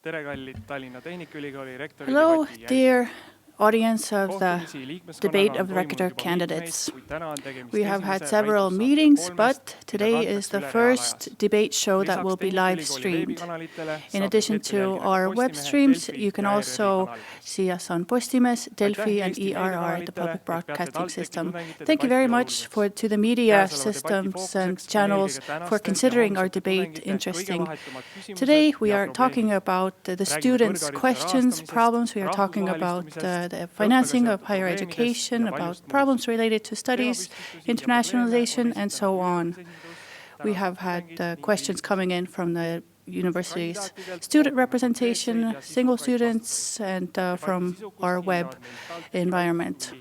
tere kallid Tallinna Tehnikaülikooli rektori Hello, debati dear audience of the debate of rector candidates. We have had several meetings, but today is the first debate show that will be live streamed. In addition to our web streams, you can also see us on Postimees, Delfi, and ERR, the public broadcasting system. Thank you very much to the media systems and channels for considering our debate interesting. Today we are talking about the students' questions, problems. We are talking about the financing of higher education, about problems related to studies, internationalization, and so on. We have had questions coming in from the university's student representation, single students, and from our web environment.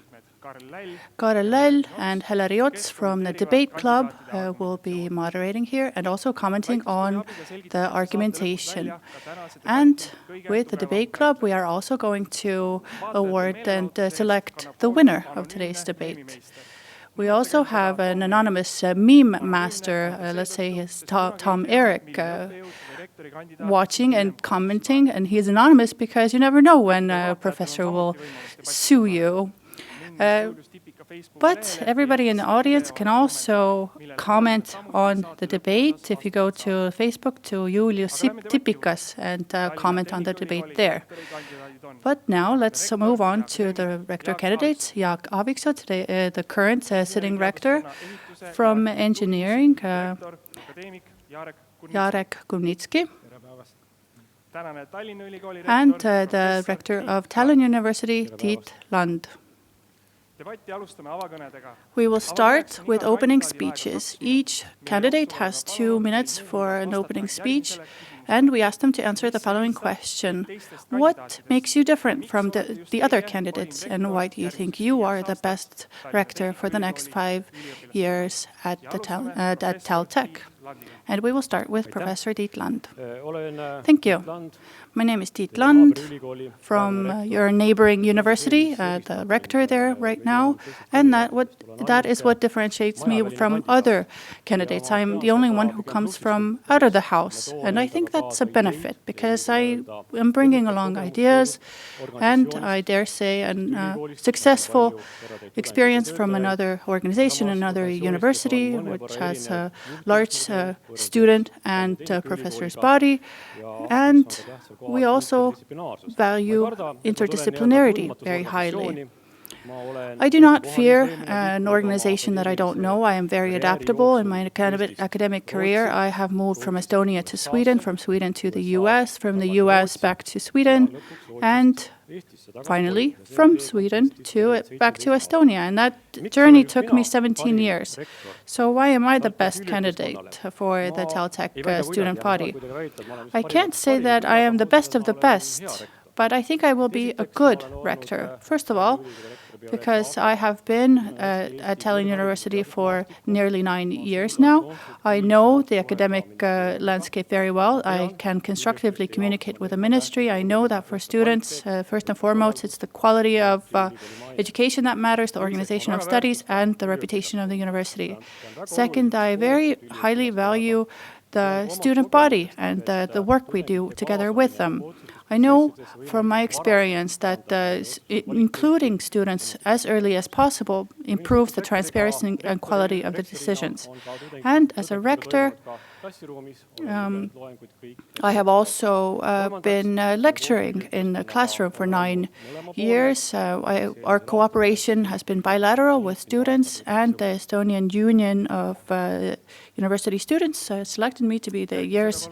Karel and Helari Ots from the debate club will be moderating here and also commenting on the argumentation. And with the debate club, we are also going to award and select the winner of today's debate. We also have an anonymous meme master, let's say his Tom Eric, watching and commenting, and he's anonymous because you never know when a professor will sue you. But everybody in the audience can also comment on the debate. If you go to Facebook to Julius Tipikas and comment on the debate there. But now let's move on to the rector candidates. Jaak Aaviksoo, today the current sitting rector from engineering, Jarek Kurnitski, and the rector of Tallinn University, Tiit. We will start with opening speeches. Each candidate has 2 minutes for an opening speech, and we ask them to answer the following question. What makes you different from the other candidates, and why do you think you are the best rector for the next 5 years at TalTech? And we will start with Professor Tiit. Thank you. My name is Tiit from your neighboring university, the rector there right now, and that is what differentiates me from other candidates. I'm the only one who comes from out of the house, and I think that's a benefit because I am bringing along ideas and I dare say a successful experience from another organization, another university, which has a large student and professor's body, and we also value interdisciplinarity very highly. I do not fear an organization that I don't know. I am very adaptable in my academic career. I have moved from Estonia to Sweden, from Sweden to the US, from the US back to Sweden, and finally from Sweden back to Estonia. And that journey took me 17 years. So why am I the best candidate for the TalTech student body? I can't say that I am the best of the best, but I think I will be a good rector. First of all, because I have been at Tallinn University for nearly 9 years now. I know the academic landscape very well. I can constructively communicate with the ministry. I know that for students, first and foremost, it's the quality of education that matters, the organization of studies, and the reputation of the university. Second, I very highly value the student body and the work we do together with them. I know from my experience that including students as early as possible improves the transparency and quality of the decisions. And as a rector, I have also been lecturing in the classroom for 9 years. Our cooperation has been bilateral with students, and the Estonian Union of University Students selected me to be the year's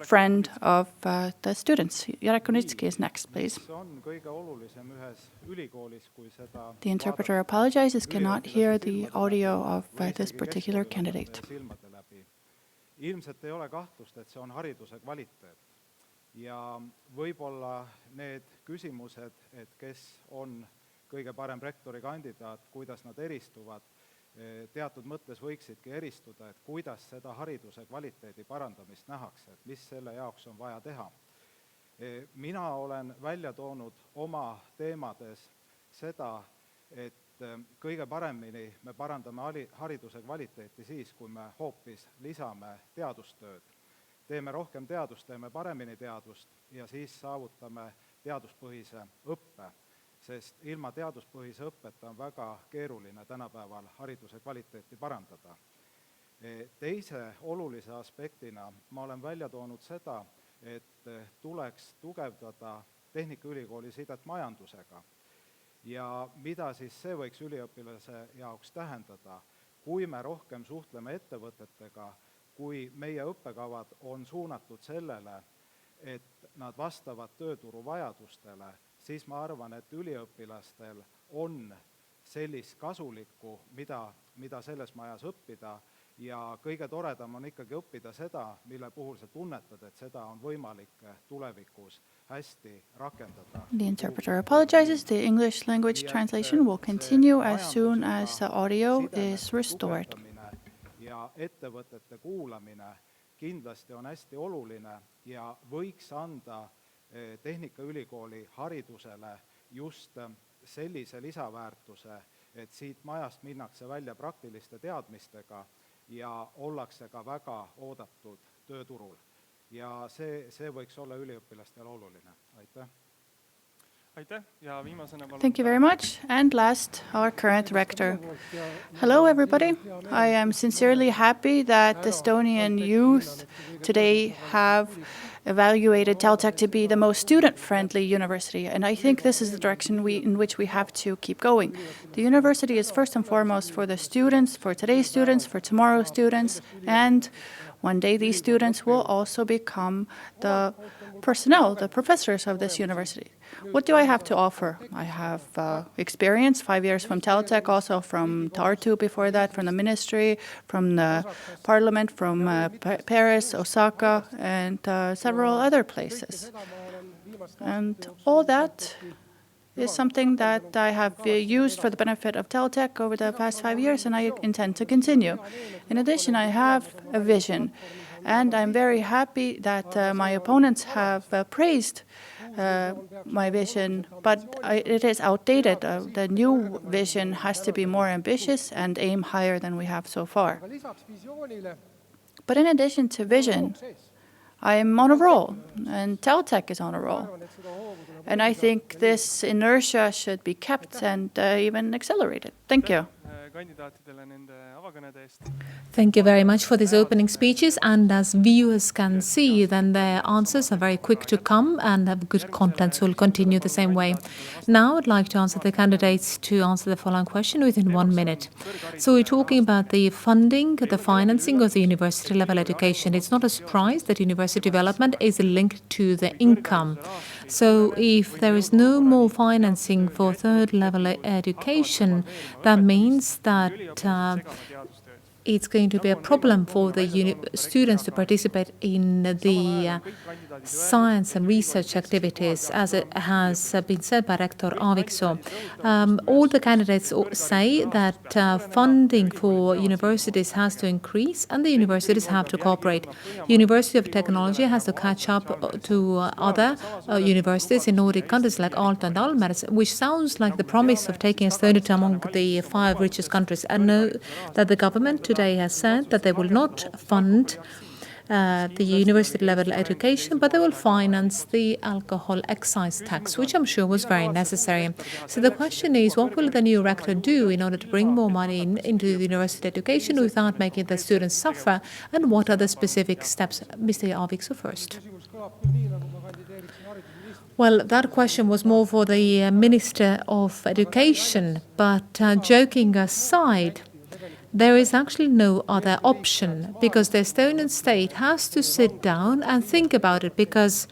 friend of the students. Jarek Kurnitski is next, please. The interpreter apologizes, cannot hear the audio of this particular candidate. Ilmselt ei ole kahtlust, et see on hariduse kvaliteet. Ja võib-olla need küsimused, et kes on kõige parem rektori kandidaat, kuidas nad eristuvad, teatud mõttes võiksidki eristuda, et kuidas seda hariduse kvaliteedi parandamist nähakse, et mis selle jaoks on vaja teha. Mina olen välja toonud oma teemades seda, et kõige paremini me parandame hariduse kvaliteeti siis, kui me hoopis lisame teadustööd. teeme rohkem teadust, teeme paremini teadust ja siis saavutame teaduspõhise õppe, sest ilma teaduspõhise õppeta on väga keeruline tänapäeval hariduse kvaliteeti parandada. Teise olulise aspektina ma olen välja toonud seda, et tuleks tugevdada Tehnikaülikooli sidet majandusega. Ja mida siis see võiks üliõpilase jaoks tähendada, kui me rohkem suhtleme ettevõtetega, kui meie õppekavad on suunatud sellele, et nad vastavad tööturu vajadustele, siis ma arvan, et üliõpilastel on sellist kasulikku, mida selles majas õppida, ja kõige toredam on ikkagi õppida seda, mille puhul sa tunnetad, et seda on võimalik tulevikus hästi rakendada. The interpreter apologizes. The English language translation will continue as soon as the audio is restored. Ja ettevõtete kuulamine kindlasti on hästi oluline ja võiks anda Tehnikaülikooli haridusele just sellise lisaväärtuse, et siit majast minnakse välja praktiliste teadmistega ja ollakse ka väga oodatud tööturul. Ja see võiks olla üliõpilastel oluline. Aitäh. Thank you very much. And last, our current rector. Hello, everybody. I am sincerely happy that Estonian youth today have evaluated TalTech to be the most student-friendly university, and I think this is the direction in which we have to keep going. The university is first and foremost for the students, for today's students, for tomorrow's students, and one day these students will also become the personnel, the professors of this university. What do I have to offer? I have experience, 5 years from TalTech, also from Tartu before that, from the ministry, from the parliament, from Paris, Osaka, and several other places. And all that is something that I have used for the benefit of TalTech over the past 5 years, and I intend to continue. In addition, I have a vision, and I'm very happy that my opponents have praised my vision, but it is outdated. The new vision has to be more ambitious and aim higher than we have so far. But in addition to vision, I am on a roll, and TalTech is on a roll. And I think this inertia should be kept and even accelerated. Thank you. Thank you very much for these opening speeches, and as viewers can see, then their answers are very quick to come and have good content, so we'll continue the same way. Now I'd like to answer the candidates to answer the following question within 1 minute. So we're talking about the funding, the financing of the university level education. It's not a surprise that university development is linked to the income. So if there is no more financing for third level education, that means that it's going to be a problem for the students to participate in the science and research activities, as it has been said by Rector Aaviksoo. All the candidates say that funding for universities has to increase and the universities have to cooperate. University of Technology has to catch up to other universities in Nordic countries like Aalto and Almere, which sounds like the promise of taking Estonia among the 5 richest countries. I know that the government today has said that they will not fund the university level education, but they will finance the alcohol excise tax, which I'm sure was very necessary. So the question is, what will the new rector do in order to bring more money into the university education without making the students suffer, and what are the specific steps? Mr. Aaviksoo first. Well, that question was more for the Minister of Education, but joking aside, there is actually no other option, because the Estonian state has to sit down and think about it, because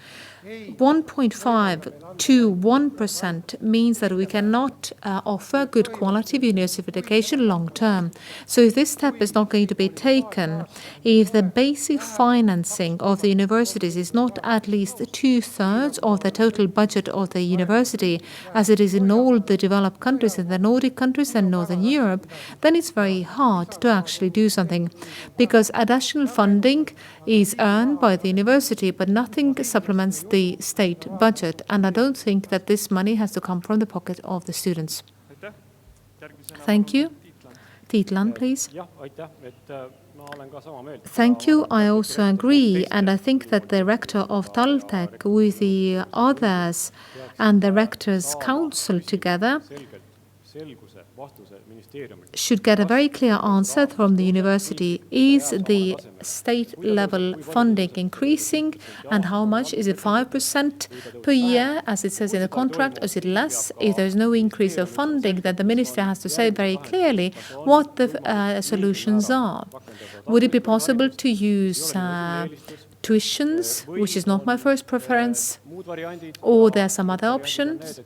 1.5 to 1% means that we cannot offer good quality of university education long term. So if this step is not going to be taken, if the basic financing of the universities is not at least 2/3 of the total budget of the university, as it is in all the developed countries, in the Nordic countries and Northern Europe, then it's very hard to actually do something, because additional funding is earned by the university, but nothing supplements the state budget, and I don't think that this money has to come from the pocket of the students. Thank you. Tiit, please. Thank you. I also agree, and I think that the rector of TalTech with the others and the rector's council together should get a very clear answer from the university. Is the state-level funding increasing, and how much? Is it 5% per year, as it says in the contract, or is it less? If there's no increase of funding, then the minister has to say very clearly what the solutions are. Would it be possible to use tuitions, which is not my first preference, or there are some other options?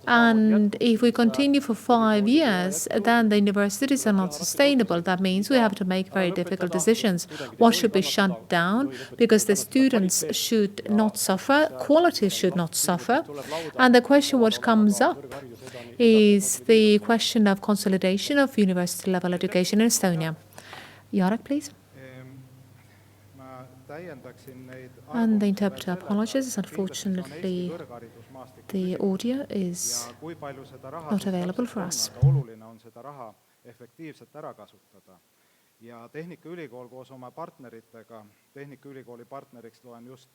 And if we continue for 5 years, then the universities are not sustainable. That means we have to make very difficult decisions. What should be shut down? Because the students should not suffer, quality should not suffer. And the question what comes up is the question of consolidation of university-level education in Estonia. Jarek, please. And the interpreter apologizes. Unfortunately, the audio is not available for us. Ja Tehnikaülikool koos oma partneritega, Tehnikaülikooli partneriks loen just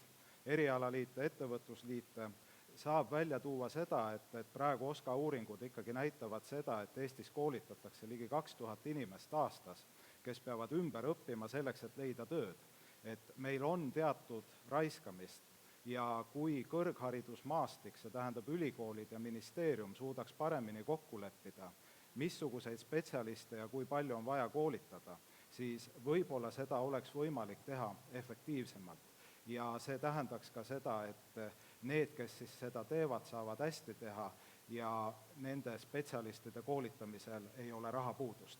erialaliite, ettevõtlusliite, saab välja tuua seda, et praegu OSKA uuringud ikkagi näitavad seda, et Eestis koolitatakse ligi 2000 inimest aastas, kes peavad ümber õppima selleks, et leida tööd. Et meil on teatud raiskamist ja kui kõrgharidusmaastik, see tähendab ülikoolid ja ministeerium suudaks paremini kokku leppida, missuguseid spetsialiste ja kui palju on vaja koolitada, siis võib-olla seda oleks võimalik teha efektiivsemalt. Ja see tähendaks ka seda, et need, kes siis seda teevad, saavad hästi teha ja nende spetsialistide koolitamisel ei ole rahapuudust.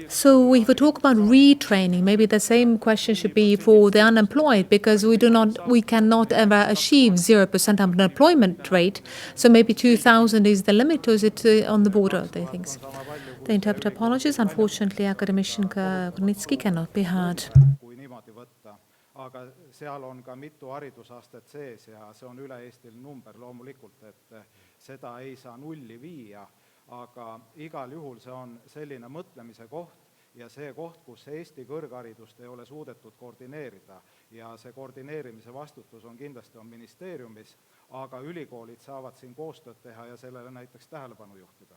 So if we talk about retraining, maybe the same question should be for the unemployed, because we cannot ever achieve 0% unemployment rate. So maybe 2,000 is the limit, or is it on the border of the things? The interpreter apologies. Unfortunately, academician Kurnitski cannot be heard. Aga seal on ka mitu haridusastet sees ja see on üle-eestiline number loomulikult, et seda ei saa nulli viia. Aga igal juhul see on selline mõtlemise koht ja see koht, kus Eesti kõrgharidust ei ole suudetud koordineerida ja see koordineerimise vastutus on kindlasti ministeeriumis, aga ülikoolid saavad siin koostööd teha ja sellele näiteks tähelepanu juhtida.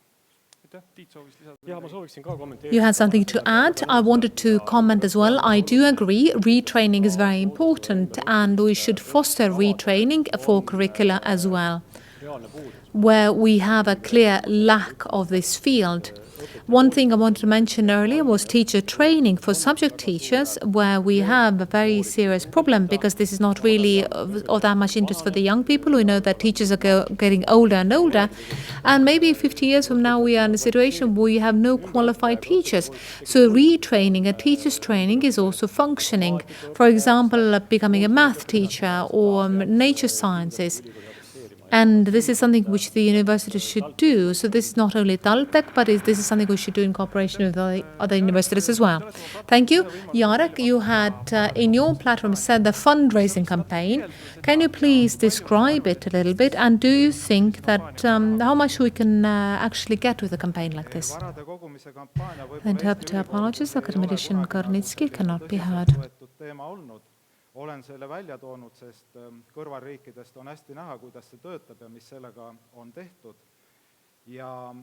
You had something to add? I wanted to comment as well. I do agree, retraining is very important and we should foster retraining for curricula as well, where we have a clear lack of this field. One thing I wanted to mention earlier was teacher training for subject teachers, where we have a very serious problem because this is not really of that much interest for the young people. We know that teachers are getting older and older, and maybe 50 years from now we are in a situation where we have no qualified teachers. So retraining and teachers training is also functioning. For example, becoming a math teacher or nature sciences. And this is something which the university should do. So this is not only TalTech, but this is something we should do in cooperation with other universities as well. Thank you. Jarek, you had in your platform said the fundraising campaign. Can you please describe it a little bit? And do you think that how much we can actually get with a campaign like this? The interpreter apologizes. Academician Kurnitski cannot be heard. Olen selle välja toonud, sest kõrvalriikidest on hästi näha, kuidas see töötab ja mis sellega on tehtud. Ja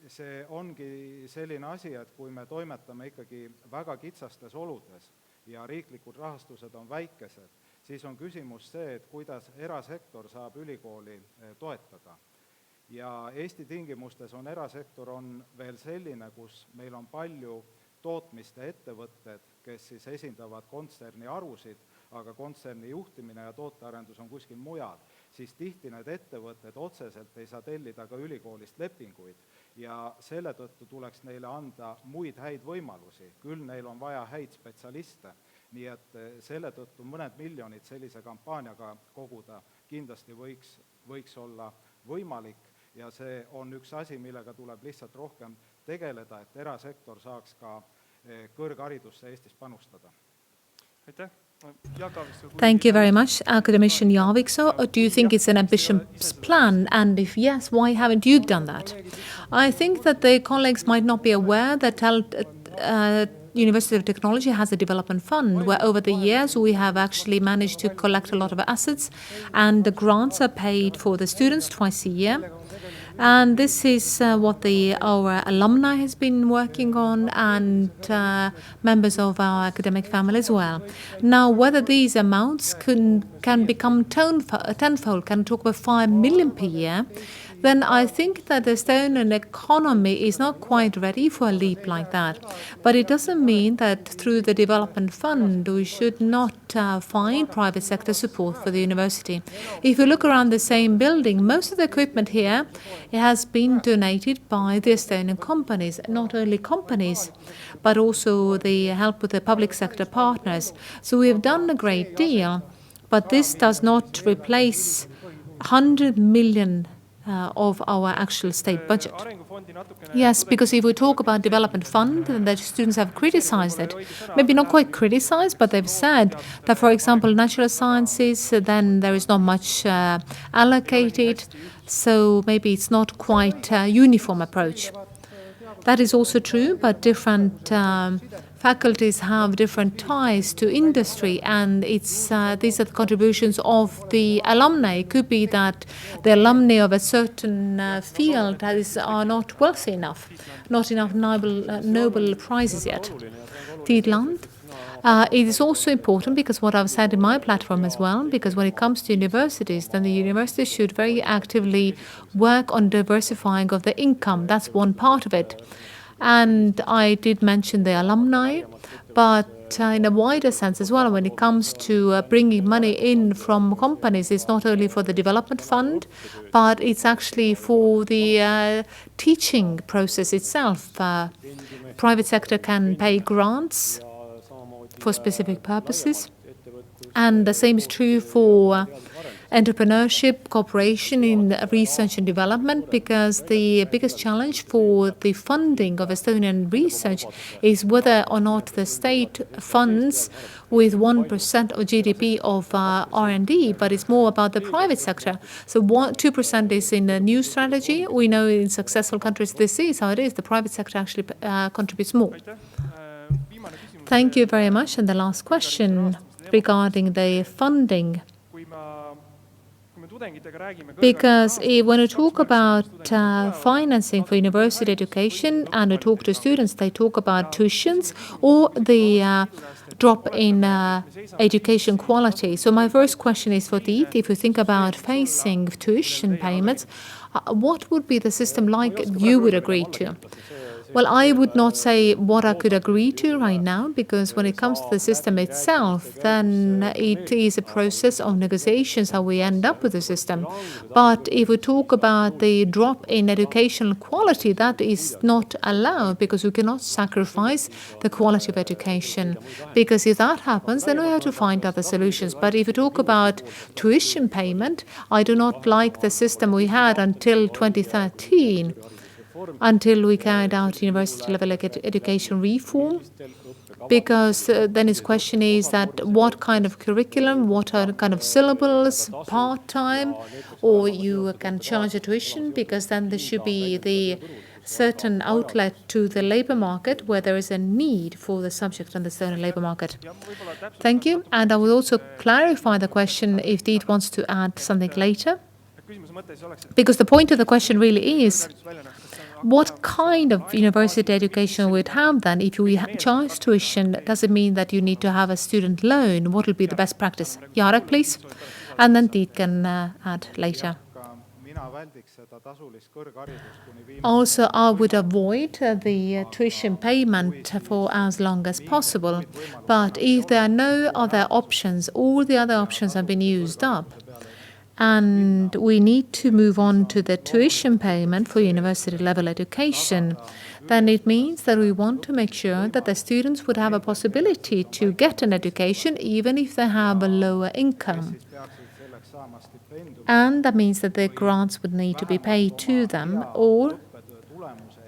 see ongi selline asi, et kui me toimetame ikkagi väga kitsastes oludes ja riiklikud rahastused on väikesed, siis on küsimus see, et kuidas erasektor saab ülikooli toetada. Ja Eesti tingimustes on erasektor on veel selline, kus meil on palju tootmiste ettevõtted, kes siis esindavad kontserni arusid, aga kontserni juhtimine ja tootearendus on kuskil mujal, siis tihti need ettevõtted otseselt ei saa tellida ka ülikoolist lepinguid ja selle tõttu tuleks neile anda muid häid võimalusi. Küll neil on vaja häid spetsialiste, nii et selle tõttu mõned miljonid sellise kampaaniaga koguda kindlasti võiks olla võimalik ja see on üks asi, millega tuleb lihtsalt rohkem tegeleda, et erasektor saaks ka kõrgharidusse Eestis panustada. Aitäh! Thank you very much, Academician Aaviksoo. Do you think it's an ambitious plan? And if yes, why haven't you done that? I think that the colleagues might not be aware that University of Technology has a development fund where over the years we have actually managed to collect a lot of assets, and the grants are paid for the students twice a year. And this is what our alumni has been working on, and members of our academic family as well. Now, whether these amounts can become tenfold, can talk about 5 million per year, then I think that the Estonian economy is not quite ready for a leap like that. But it doesn't mean that through the development fund we should not find private sector support for the university. If you look around the same building, most of the equipment here has been donated by the Estonian companies, not only companies, but also the help with the public sector partners. So we have done a great deal, but this does not replace 100 million of our actual state budget. Yes, because if we talk about development fund, then the students have criticized it. Maybe not quite criticized, but they've said that, for example, natural sciences, then there is not much allocated, so maybe it's not quite a uniform approach. That is also true, but different faculties have different ties to industry, and these are the contributions of the alumni. It could be that the alumni of a certain field are not wealthy enough, not enough Nobel prizes yet. Tiit, it is also important, because what I've said in my platform as well, because when it comes to universities, then the university should very actively work on diversifying of the income. That's one part of it. And I did mention the alumni, but in a wider sense as well, when it comes to bringing money in from companies, it's not only for the development fund, but it's actually for the teaching process itself. Private sector can pay grants for specific purposes, and the same is true for entrepreneurship, cooperation in research and development, because the biggest challenge for the funding of Estonian research is whether or not the state funds with 1% of GDP of R&D, but it's more about the private sector. So 2% is in the new strategy. We know in successful countries this is how it is. The private sector actually contributes more. Thank you very much. And the last question regarding the funding. Because when you talk about financing for university education and you talk to students, they talk about tuitions or the drop in education quality. So my first question is for Tiit. If you think about facing tuition payments, what would be the system like you would agree to? Well, I would not say what I could agree to right now, because when it comes to the system itself, then it is a process of negotiations how we end up with the system. But if we talk about the drop in educational quality, that is not allowed, because we cannot sacrifice the quality of education. Because if that happens, then we have to find other solutions. But if we talk about tuition payment, I do not like the system we had until 2013. Until we carried out university-level education reform, because then his question is that what kind of curriculum, what are kind of syllables, part-time, or you can charge a tuition, because then there should be the certain outlet to the labor market where there is a need for the subject on the certain labor market. Thank you. And I will also clarify the question if Tiit wants to add something later, because the point of the question really is, what kind of university education would have then? If we charge tuition, does it mean that you need to have a student loan? What will be the best practice? Jarek, please. And then Tiit can add later. Also, I would avoid the tuition payment for as long as possible. But if there are no other options, all the other options have been used up, and we need to move on to the tuition payment for university-level education, then it means that we want to make sure that the students would have a possibility to get an education even if they have a lower income. And that means that the grants would need to be paid to them, or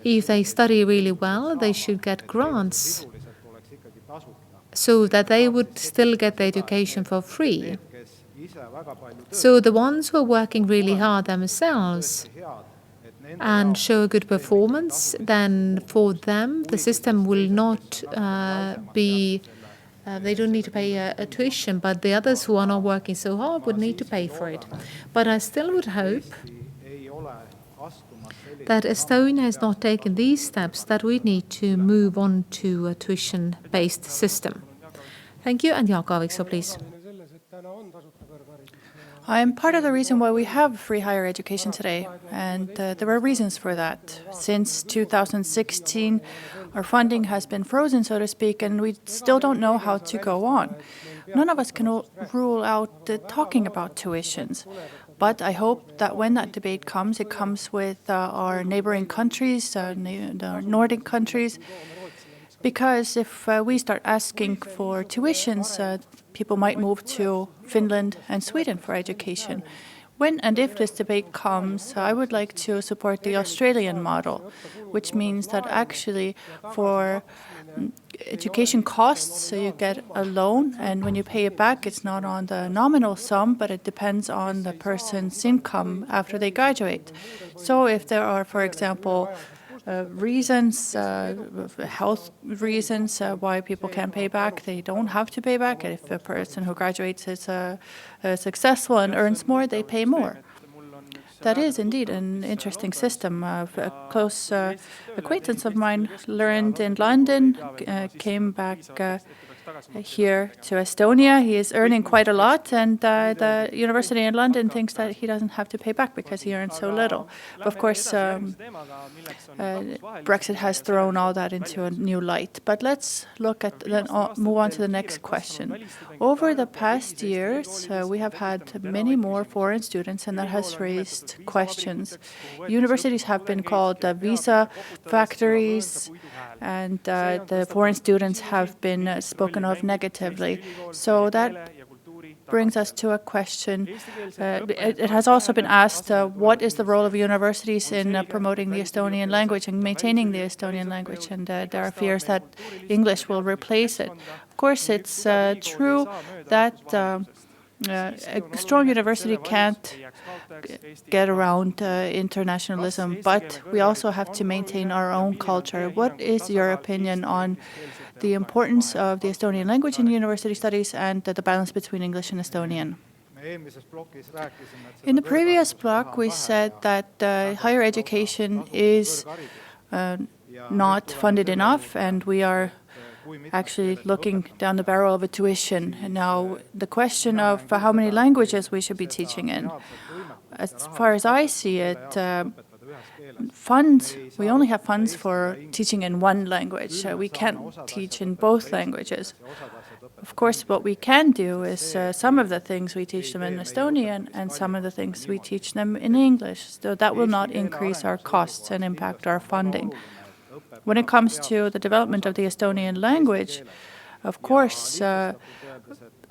if they study really well, they should get grants. so that they would still get the education for free. So the ones who are working really hard themselves and show a good performance, then for them the system will not be, they don't need to pay a tuition, but the others who are not working so hard would need to pay for it. But I still would hope that Estonia has not taken these steps, that we need to move on to a tuition-based system. Thank you, and Jaak Aaviksoo, please. I am part of the reason why we have free higher education today, and there are reasons for that. Since 2016, our funding has been frozen, so to speak, and we still don't know how to go on. None of us can rule out talking about tuitions, but I hope that when that debate comes, it comes with our neighboring countries, the Nordic countries, because if we start asking for tuitions, people might move to Finland and Sweden for education. When and if this debate comes, I would like to support the Australian model, which means that actually for education costs, so you get a loan, and when you pay it back, it's not on the nominal sum, but it depends on the person's income after they graduate. So if there are, for example, reasons, health reasons why people can't pay back, they don't have to pay back. If a person who graduates is successful and earns more, they pay more. That is indeed an interesting system. A close acquaintance of mine learned in London, came back here to Estonia. He is earning quite a lot, and the university in London thinks that he doesn't have to pay back because he earns so little. But of course, Brexit has thrown all that into a new light. But let's look at move on to the next question. Over the past years, we have had many more foreign students, and that has raised questions. Universities have been called visa factories, and the foreign students have been spoken of negatively. So that brings us to a question. It has also been asked, what is the role of universities in promoting the Estonian language and maintaining the Estonian language? And there are fears that English will replace it. Of course, it's true that a strong university can't get around internationalism, but we also have to maintain our own culture. What is your opinion on the importance of the Estonian language in university studies and the balance between English and Estonian? In the previous block, we said that higher education is not funded enough, and we are actually looking down the barrel of a tuition. And now the question of how many languages we should be teaching in. As far as I see it, we only have funds for teaching in one language. We can't teach in both languages. Of course, what we can do is some of the things we teach them in Estonian and some of the things we teach them in English. So that will not increase our costs and impact our funding. When it comes to the development of the Estonian language, of course,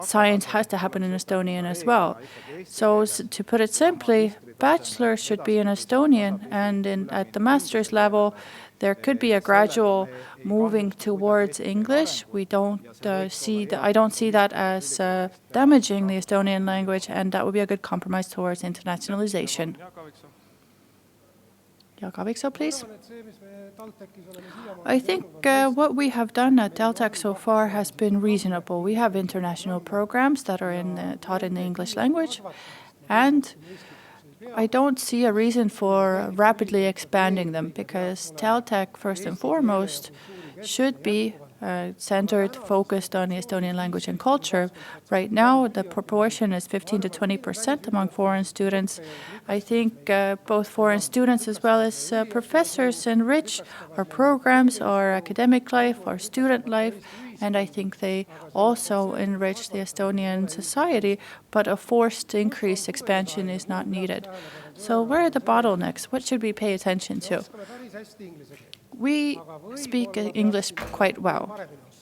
science has to happen in Estonian as well. So to put it simply, bachelor should be in Estonian, and at the master's level, there could be a gradual moving towards English. I don't see that as damaging the Estonian language, and that would be a good compromise towards internationalization. Jaak Aaviksoo, please. I think what we have done at TalTech's so far has been reasonable. We have international programs that are taught in the English language, and I don't see a reason for rapidly expanding them, because TalTech, first and foremost, should be centered, focused on the Estonian language and culture. Right now, the proportion is 15% to 20% among foreign students. I think both foreign students as well as professors enrich our programs, our academic life, our student life, and I think they also enrich the Estonian society, but a forced increased expansion is not needed. So where are the bottlenecks? What should we pay attention to? We speak English quite well,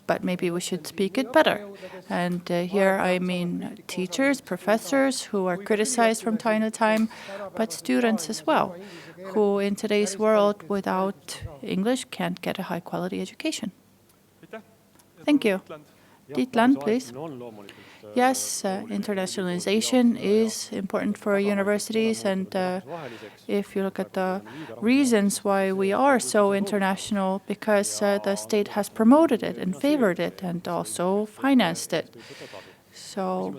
but maybe we should speak it better. And here I mean teachers, professors who are criticized from time to time, but students as well, who in today's world without English can't get a high-quality education. Thank you. Tiit, please. Yes, internationalization is important for universities, and if you look at the reasons why we are so international, because the state has promoted it and favored it and also financed it. So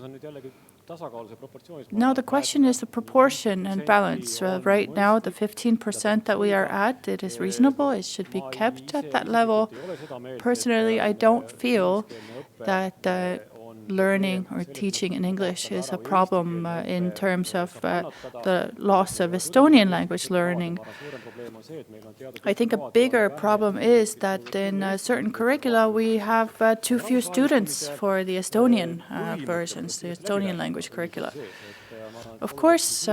now the question is the proportion and balance. Right now, the 15% that we are at, it is reasonable. It should be kept at that level. Personally, I don't feel that learning or teaching in English is a problem in terms of the loss of Estonian language learning. I think a bigger problem is that in certain curricula we have too few students for the Estonian versions, the Estonian language curricula. Of course,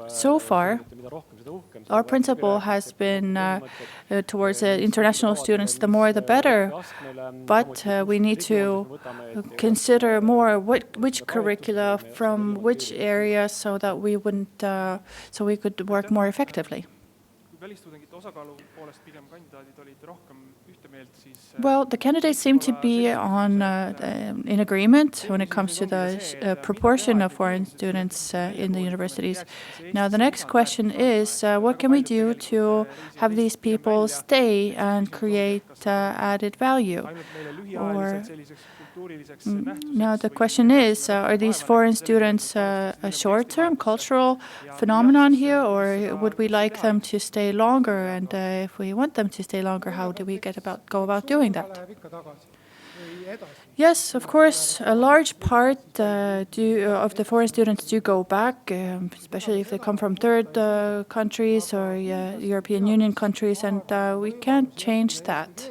so far, our principle has been towards international students, the more the better, but we need to consider more which curricula from which area so that we wouldn't, so we could work more effectively. Well, the candidates seem to be in agreement when it comes to the proportion of foreign students in the universities. Now, the next question is, what can we do to have these people stay and create added value? Or now the question is, are these foreign students a short-term cultural phenomenon here, or would we like them to stay longer? And if we want them to stay longer, how do we go about doing that? Yes, of course, a large part of the foreign students do go back, especially if they come from third countries or European Union countries, and we can't change that.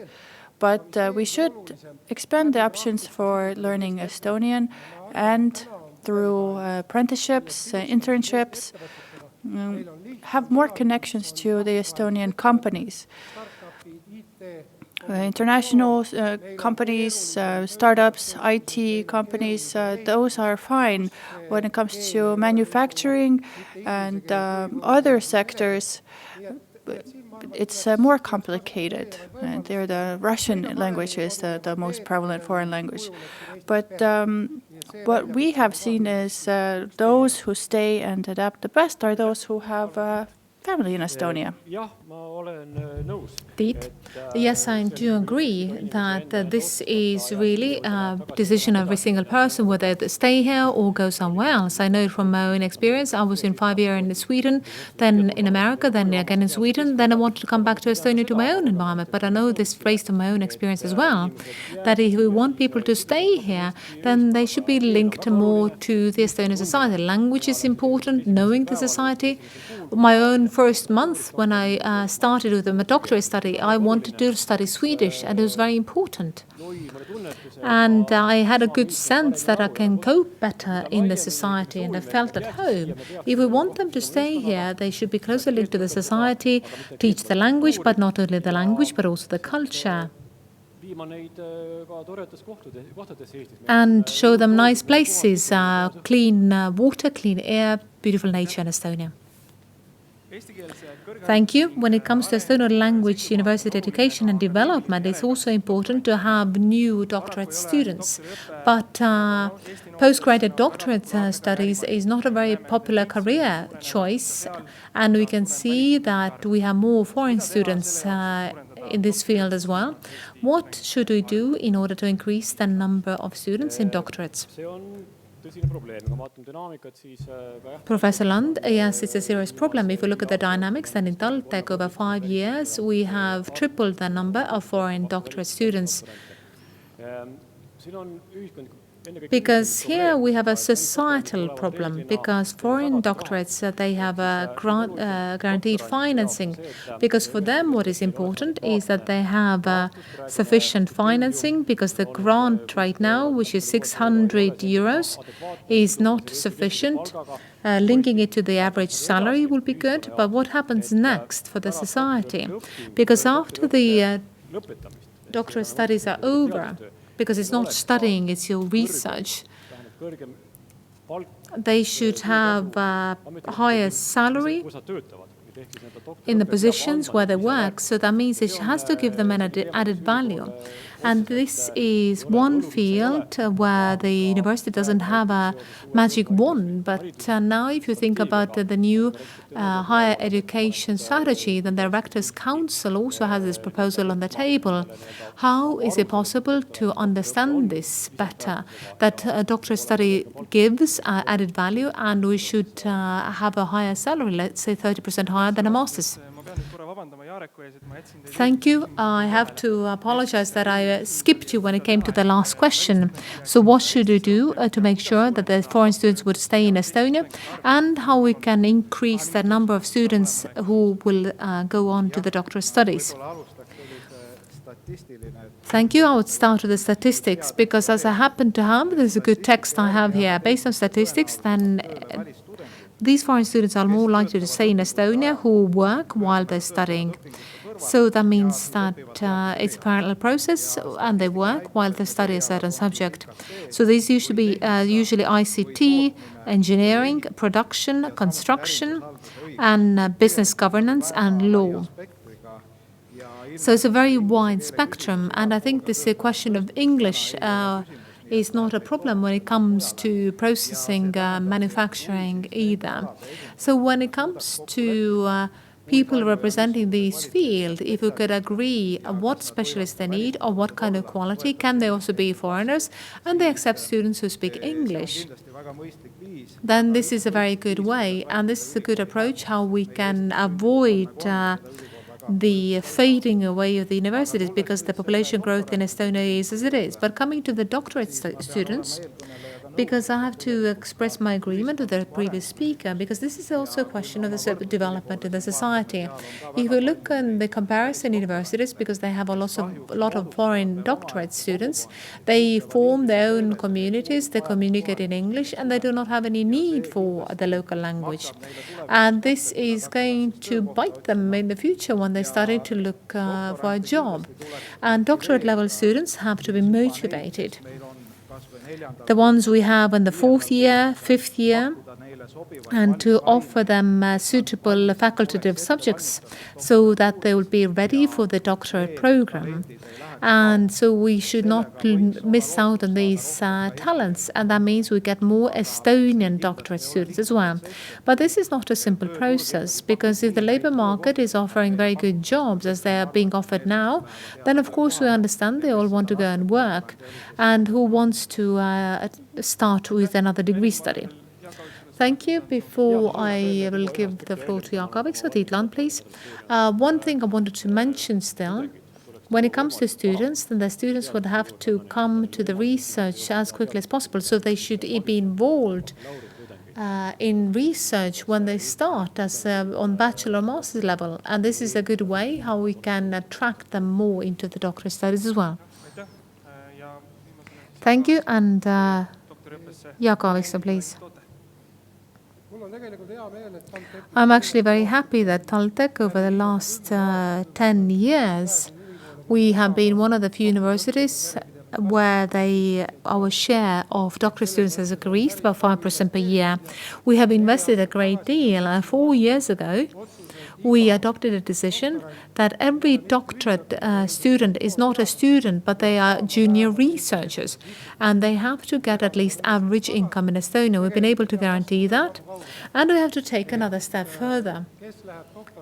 But we should expand the options for learning Estonian and through apprenticeships, internships, have more connections to the Estonian companies. International companies, startups, IT companies, those are fine. When it comes to manufacturing and other sectors, it's more complicated. There, the Russian language is the most prevalent foreign language. But what we have seen is those who stay and adapt the best are those who have family in Estonia. Tiit? Yes, I do agree that this is really a decision of every single person, whether they stay here or go somewhere else. I know from my own experience. I was in 5 years in Sweden, then in America, then again in Sweden. Then I wanted to come back to Estonia, to my own environment. But I know this based on my own experience as well, that if we want people to stay here, then they should be linked more to the Estonian society. Language is important, knowing the society. My own first month when I started with my doctorate study, I wanted to study Swedish, and it was very important. And I had a good sense that I can cope better in the society, and I felt at home. If we want them to stay here, they should be closely linked to the society, teach the language, but not only the language, but also the culture. And show them nice places, clean water, clean air, beautiful nature in Estonia. Thank you. When it comes to Estonian language university education and development, it's also important to have new doctorate students. But postgraduate doctorate studies is not a very popular career choice, and we can see that we have more foreign students in this field as well. What should we do in order to increase the number of students in doctorates? Professor Land, yes, it's a serious problem. If you look at the dynamics, then in TalTech over 5 years, we have tripled the number of foreign doctorate students. Because here we have a societal problem, because foreign doctorates, they have a guaranteed financing. Because for them what is important is that they have sufficient financing, because the grant right now, which is 600 euros, is not sufficient. Linking it to the average salary will be good, but what happens next for the society? Because after the doctorate studies are over, because it's not studying, it's your research, they should have a higher salary in the positions where they work. So that means it has to give them an added value. And this is one field where the university doesn't have a magic wand. But now if you think about the new higher education strategy, then the Rector's Council also has this proposal on the table. How is it possible to understand this better, that a doctorate study gives added value and we should have a higher salary, let's say 30% higher than a master's? Thank you. I have to apologize that I skipped you when it came to the last question. So what should we do to make sure that the foreign students would stay in Estonia, and how we can increase the number of students who will go on to the doctoral studies? Thank you. I would start with the statistics, because as I happen to have, there's a good text I have here. Based on statistics, then these foreign students are more likely to stay in Estonia who work while they're studying. So that means that it's a parallel process and they work while they study a certain subject. So these used to be usually ICT, engineering, production, construction, and business governance and law. So it's a very wide spectrum, and I think this question of English is not a problem when it comes to processing, manufacturing either. So when it comes to people representing this field, if we could agree what specialists they need or what kind of quality, can they also be foreigners, and they accept students who speak English, then this is a very good way, and this is a good approach how we can avoid the fading away of the universities, because the population growth in Estonia is as it is. But coming to the doctorate students, because I have to express my agreement with the previous speaker, because this is also a question of the development of the society. If we look at the comparison universities, because they have a lot of foreign doctorate students, they form their own communities, they communicate in English, and they do not have any need for the local language. And this is going to bite them in the future when they're starting to look for a job. And doctorate level students have to be motivated. The ones we have in the 4th year, 5th year, and to offer them suitable facultative subjects so that they will be ready for the doctorate program. And so we should not miss out on these talents, and that means we get more Estonian doctorate students as well. But this is not a simple process, because if the labor market is offering very good jobs as they are being offered now, then of course we understand they all want to go and work, and who wants to start with another degree study. Thank you. Before I will give the floor to Jaak Aaviksoo, Tiit, please. One thing I wanted to mention still, when it comes to students, then the students would have to come to the research as quickly as possible. So they should be involved in research when they start as on bachelor or master's level. And this is a good way how we can attract them more into the doctorate studies as well. Thank you. And Jaak Aaviksoo, please. I'm actually very happy that TalTech over the last 10 years, we have been one of the few universities where our share of doctorate students has increased about 5% per year. We have invested a great deal, and 4 years ago, we adopted a decision that every doctorate student is not a student, but they are junior researchers, and they have to get at least average income in Estonia. We've been able to guarantee that, and we have to take another step further.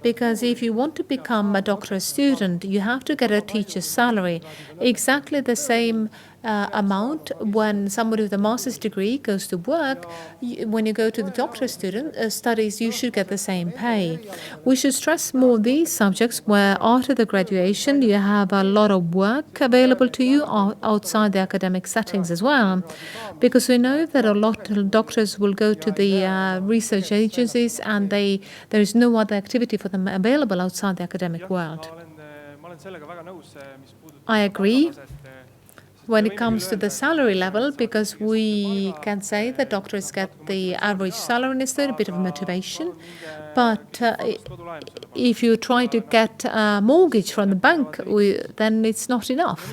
Because if you want to become a doctorate student, you have to get a teacher's salary, exactly the same amount when somebody with a master's degree goes to work. When you go to the doctorate student studies, you should get the same pay. We should stress more these subjects where after the graduation you have a lot of work available to you outside the academic settings as well, because we know that a lot of doctors will go to the research agencies and there is no other activity for them available outside the academic world. I agree when it comes to the salary level, because we can say that doctors get the average salary in Estonia, a bit of motivation. But if you try to get a mortgage from the bank, then it's not enough.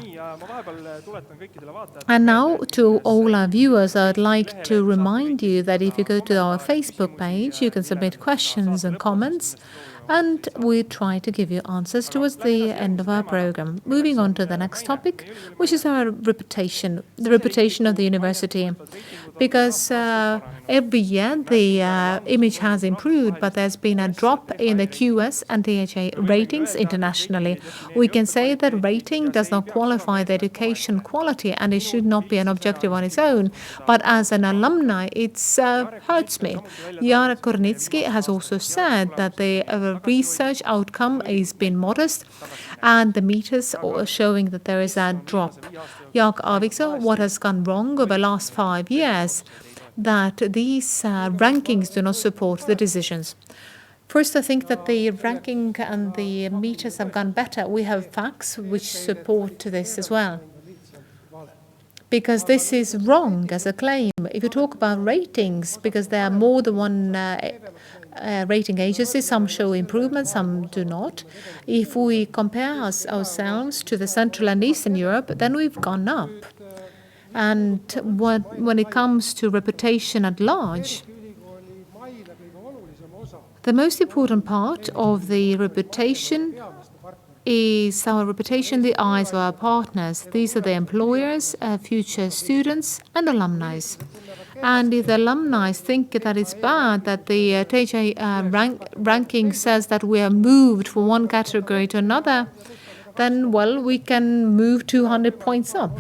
And now to all our viewers, I'd like to remind you that if you go to our Facebook page, you can submit questions and comments. and we try to give you answers towards the end of our program. Moving on to the next topic, which is our reputation, the reputation of the university. Because every year the image has improved, but there's been a drop in the QS and THA ratings internationally. We can say that rating does not qualify the education quality and it should not be an objective on its own. But as an alumni, it hurts me. Jarek Kurnitski has also said that the research outcome has been modest and the meters are showing that there is a drop. Jaak, Aaviksoo, what has gone wrong over the last 5 years that these rankings do not support the decisions? First, I think that the ranking and the meters have gone better. We have facts which support this as well. Because this is wrong as a claim. If you talk about ratings, because there are more than one rating agency, some show improvement, some do not. If we compare ourselves to the Central and Eastern Europe, then we've gone up. And when it comes to reputation at large, the most important part of the reputation is our reputation in the eyes of our partners. These are the employers, future students, and alumni. And if the alumni think that it's bad that the THA ranking says that we are moved from one category to another, then, well, we can move 200 points up.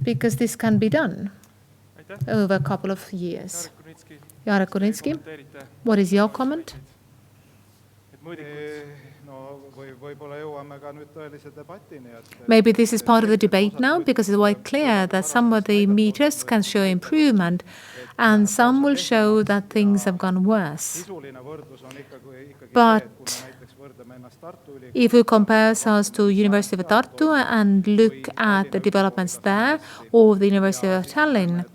Because this can be done over a couple of years. Jarek Kurnitski, what is your comment? Maybe this is part of the debate now, because it's quite clear that some of the meters can show improvement and some will show that things have gone worse. But if we compare ourselves to University of Tartu and look at the developments there or the University of Tallinn,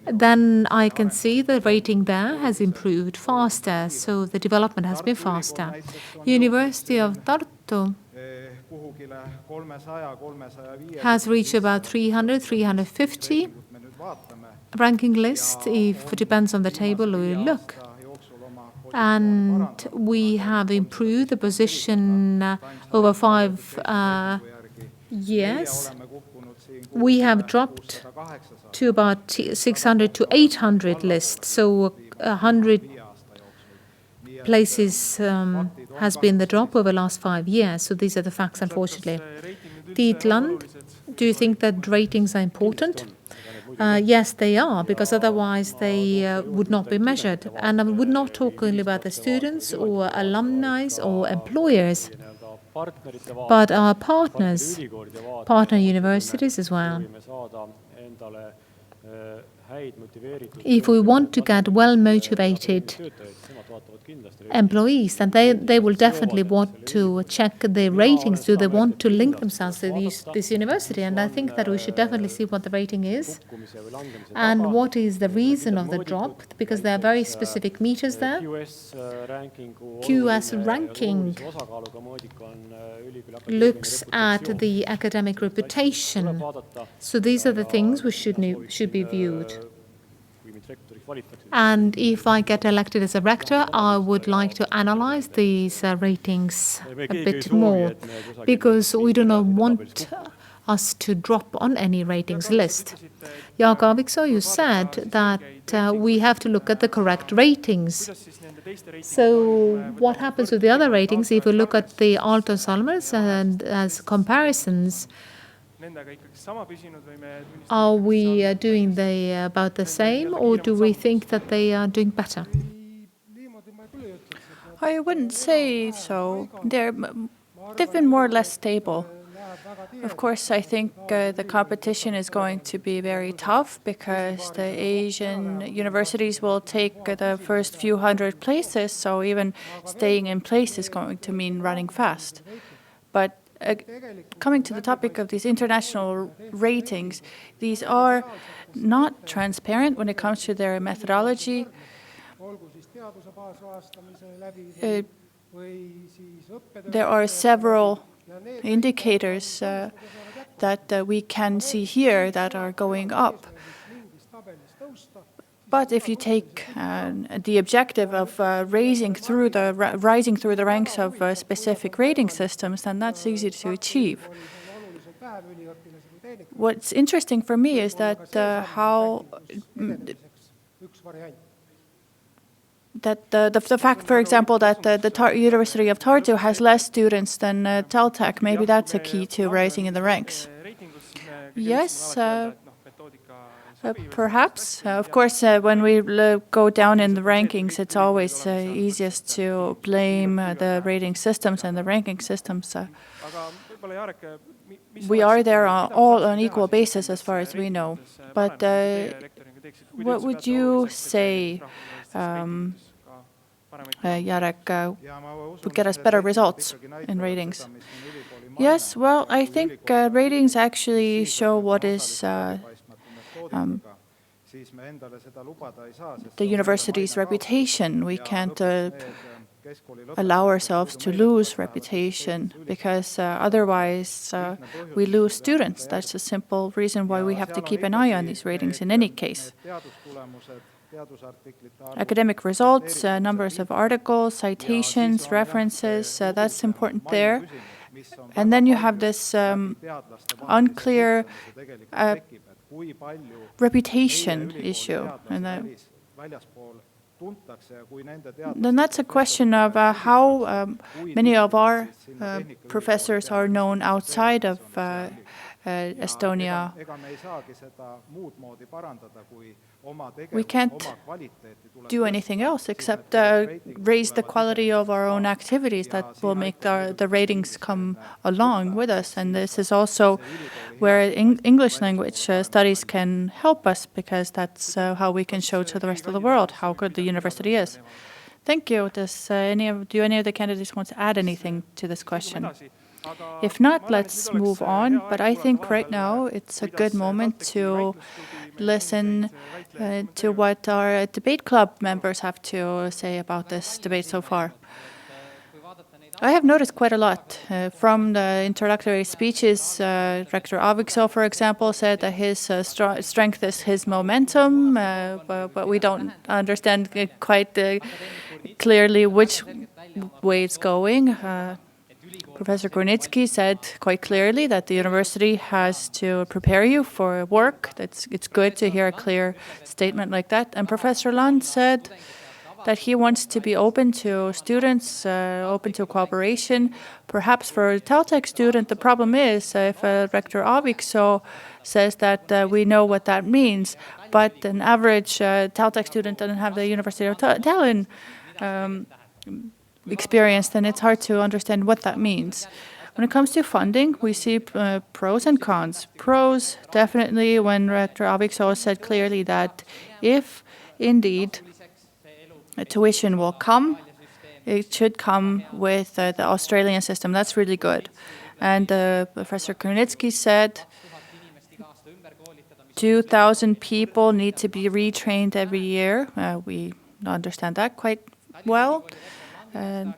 then I can see the rating there has improved faster, so the development has been faster. University of Tartu has reached about 300, 350 ranking list, if it depends on the table we look. And we have improved the position over 5 years. We have dropped to about 600 to 800 lists, so 100 places has been the drop over the last 5 years. So these are the facts, unfortunately. Tiit, do you think that ratings are important? Yes, they are, because otherwise they would not be measured. And I would not talk only about the students or alumni or employers, but our partners, partner universities as well. If we want to get well-motivated employees, then they will definitely want to check the ratings. Do they want to link themselves to this university? And I think that we should definitely see what the rating is and what is the reason of the drop, because there are very specific meters there. QS ranking looks at the academic reputation. So these are the things which should be viewed. And if I get elected as a rector, I would like to analyze these ratings a bit more, because we do not want us to drop on any ratings list. Jaak, Aaviksoo, you said that we have to look at the correct ratings. So what happens with the other ratings? If we look at the Aalto Salmers and as comparisons, are we doing about the same, or do we think that they are doing better? I wouldn't say so. They've been more or less stable. Of course, I think the competition is going to be very tough, because the Asian universities will take the first few hundred places, so even staying in place is going to mean running fast. But coming to the topic of these international ratings, these are not transparent when it comes to their methodology. There are several indicators that we can see here that are going up. But if you take the objective of rising through the ranks of specific rating systems, then that's easy to achieve. What's interesting for me is that the fact, for example, that the University of Tartu has less students than TalTech, maybe that's a key to rising in the ranks. Yes, perhaps. Of course, when we go down in the rankings, it's always easiest to blame the rating systems and the ranking systems. We are there all on equal basis as far as we know. But what would you say, Jarek, would get us better results in ratings? Yes, well, I think ratings actually show what is the university's reputation. We can't allow ourselves to lose reputation because otherwise we lose students. That's a simple reason why we have to keep an eye on these ratings in any case. Academic results, numbers of articles, citations, references, that's important there. And then you have this unclear reputation issue. And then that's a question of how many of our professors are known outside of Estonia. We can't do anything else except raise the quality of our own activities that will make the ratings come along with us. And this is also where English language studies can help us, because that's how we can show to the rest of the world how good the university is. Thank you. Do any of the candidates want to add anything to this question? If not, let's move on. But I think right now it's a good moment to listen to what our debate club members have to say about this debate so far. I have noticed quite a lot from the introductory speeches. Rector Aaviksoo, for example, said that his strength is his momentum, but we don't understand quite clearly which way it's going. Professor Kurnitski said quite clearly that the university has to prepare you for work. It's good to hear a clear statement like that. And Professor Lund said that he wants to be open to students, open to cooperation. Perhaps for a TalTech student, the problem is if Rector Aaviksoo says that we know what that means, but an average TalTech student doesn't have the University of Tallinn experience, then it's hard to understand what that means. When it comes to funding, we see pros and cons. Pros, definitely, when Rector Aaviksoo said clearly that if indeed a tuition will come, it should come with the Australian system. That's really good. And Professor Kurnitski said 2,000 people need to be retrained every year. We understand that quite well.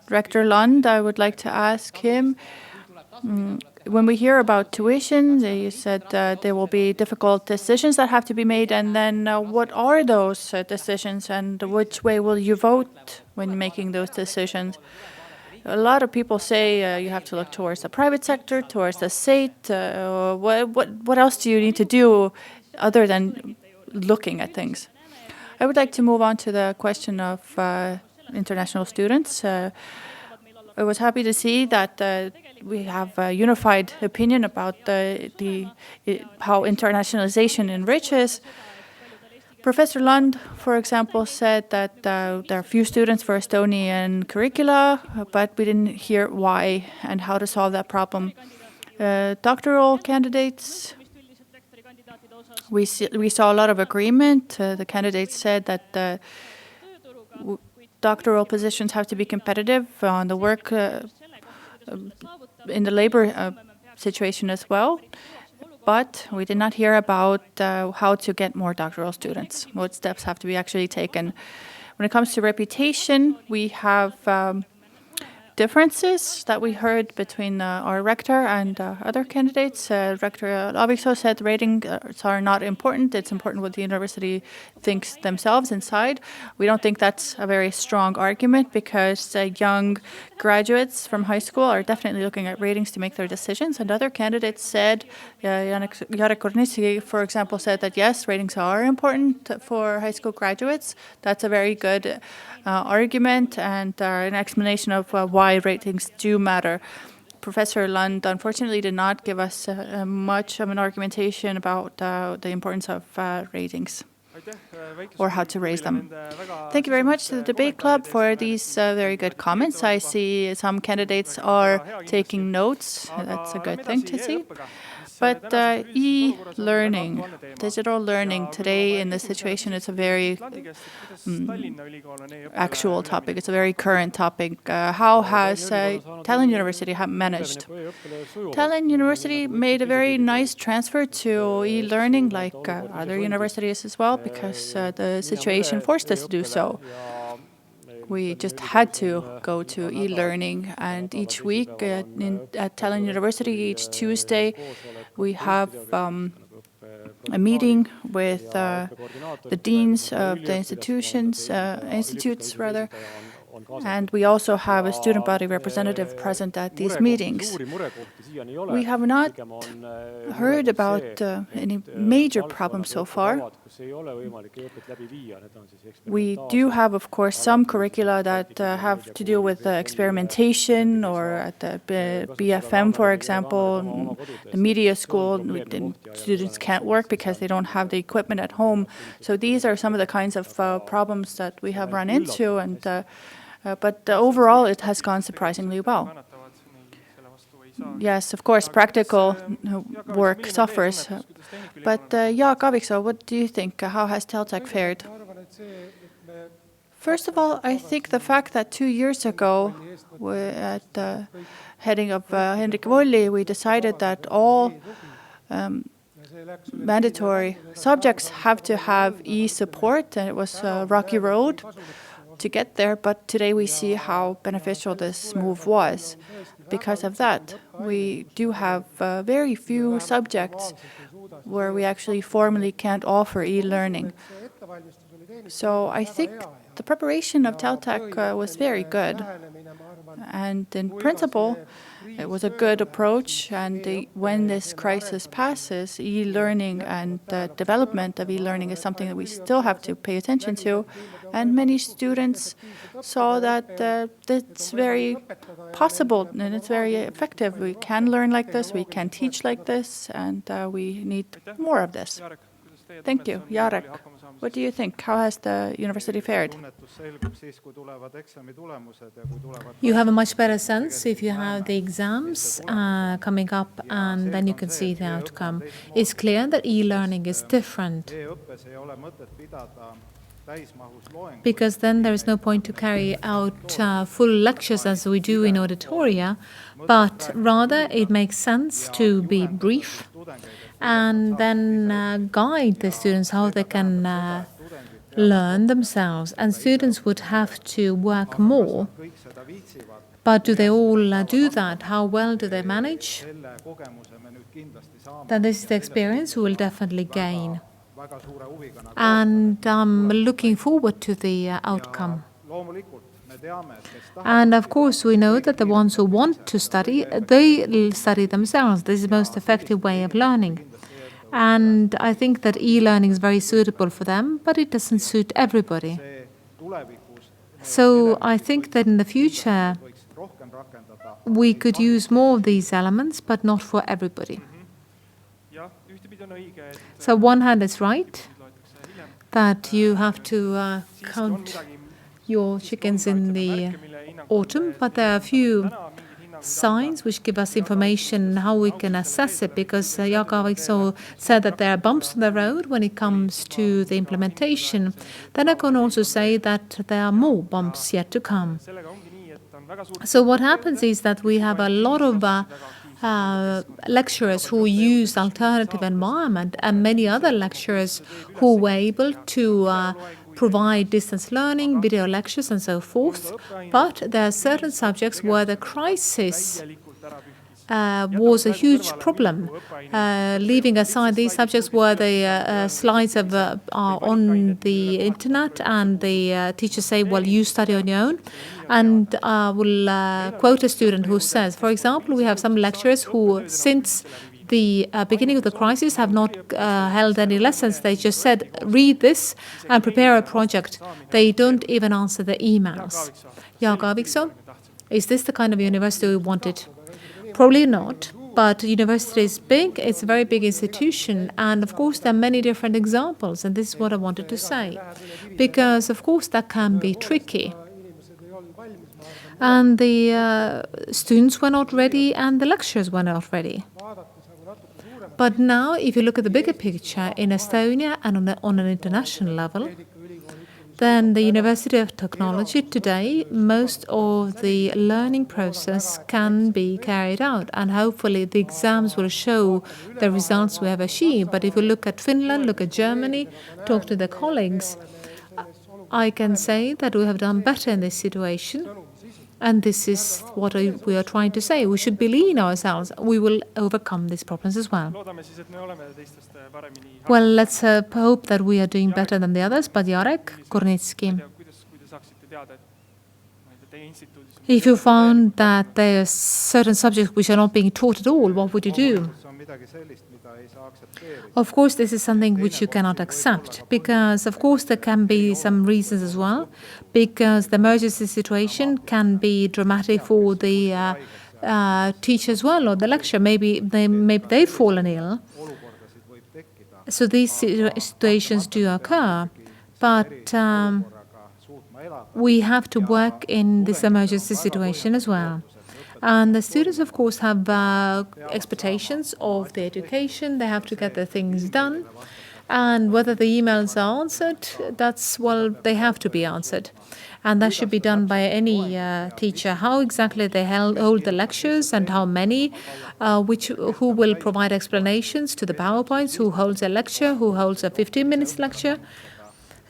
Rector Lund, I would like to ask him, when we hear about tuition, you said there will be difficult decisions that have to be made, and then what are those decisions and which way will you vote when making those decisions? A lot of people say you have to look towards the private sector, towards the state. What else do you need to do other than looking at things? I would like to move on to the question of international students. I was happy to see that we have a unified opinion about how internationalization enriches. Professor Lund, for example, said that there are few students for Estonian curricula, but we didn't hear why and how to solve that problem. Doctoral candidates, we saw a lot of agreement. The candidates said that doctoral positions have to be competitive on the work in the labor situation as well. But we did not hear about how to get more doctoral students, what steps have to be actually taken. When it comes to reputation, we have differences that we heard between our rector and other candidates. Rector Aaviksoo said ratings are not important. It's important what the university thinks themselves inside. We don't think that's a very strong argument because young graduates from high school are definitely looking at ratings to make their decisions. And other candidates said, Jarek Kurnitski, for example, said that yes, ratings are important for high school graduates. That's a very good argument and an explanation of why ratings do matter. Professor Lund unfortunately did not give us much of an argumentation about the importance of ratings or how to raise them. Thank you very much to the debate club for these very good comments. I see some candidates are taking notes. That's a good thing to see. But e-learning, digital learning today in this situation is a very actual topic. It's a very current topic. How has Tallinn University managed? Tallinn University made a very nice transfer to e-learning like other universities as well because the situation forced us to do so. We just had to go to e-learning, and each week at Tallinn University, each Tuesday, we have a meeting with the deans of the institutes, and we also have a student body representative present at these meetings. We have not heard about any major problems so far. We do have, of course, some curricula that have to do with experimentation, or at the BFM, for example, the media school, students can't work because they don't have the equipment at home. So these are some of the kinds of problems that we have run into, and but overall it has gone surprisingly well. Yes, of course, practical work suffers. But Jaak, Aaviksoo, what do you think? How has TalTech fared? First of all, I think the fact that 2 years ago, at the heading of Hendrik Volli, we decided that all mandatory subjects have to have e-support, and it was a rocky road to get there, but today we see how beneficial this move was. Because of that, we do have very few subjects where we actually formally can't offer e-learning. So I think the preparation of TalTech was very good. And in principle, it was a good approach, and when this crisis passes, e-learning and the development of e-learning is something that we still have to pay attention to. And many students saw that it's very possible and it's very effective. We can learn like this, we can teach like this, and we need more of this. Thank you. Jarek, what do you think? How has the university fared? You have a much better sense if you have the exams coming up, and then you can see the outcome. It's clear that e-learning is different, because then there is no point to carry out full lectures as we do in auditoria, but rather it makes sense to be brief and then guide the students how they can learn themselves. And students would have to work more. But do they all do that? How well do they manage? Then this is the experience we will definitely gain. And I'm looking forward to the outcome. And of course, we know that the ones who want to study, they study themselves. This is the most effective way of learning. And I think that e-learning is very suitable for them, but it doesn't suit everybody. So I think that in the future, we could use more of these elements, but not for everybody. So one hand is right, that you have to count your chickens in the autumn, but there are a few signs which give us information how we can assess it, because Jaak Aaviksoo said that there are bumps on the road when it comes to the implementation. Then I can also say that there are more bumps yet to come. So what happens is that we have a lot of lecturers who use alternative environment, and many other lecturers who were able to provide distance learning, video lectures, and so forth. But there are certain subjects where the crisis was a huge problem. Leaving aside these subjects where the slides are on the internet and the teachers say, well, you study on your own. And I will quote a student who says, for example, we have some lecturers who, since the beginning of the crisis, have not held any lessons. They just said, read this and prepare a project. They don't even answer the emails. Jaak, Aaviksoo, is this the kind of university we wanted? Probably not, but university is big, it's a very big institution, and of course there are many different examples, and this is what I wanted to say. Because of course that can be tricky. And the students were not ready and the lecturers were not ready. But now, if you look at the bigger picture in Estonia and on an international level, then the University of Technology today, most of the learning process can be carried out, and hopefully the exams will show the results we have achieved. But if you look at Finland, look at Germany, talk to the colleagues, I can say that we have done better in this situation. And this is what we are trying to say. We should believe in ourselves. We will overcome these problems as well. Well, let's hope that we are doing better than the others. But Jarek, Kurnitski, if you found that there are certain subjects which are not being taught at all, what would you do? Of course, this is something which you cannot accept because, of course, there can be some reasons as well, because the emergency situation can be dramatic for the teacher as well or the lecturer. Maybe they've fallen ill. So these situations do occur, but we have to work in this emergency situation as well. And the students, of course, have expectations of the education. They have to get their things done. And whether the emails are answered, they have to be answered. And that should be done by any teacher. How exactly they hold the lectures and how many, who will provide explanations to the PowerPoints, who holds a lecture, who holds a 15-minute lecture,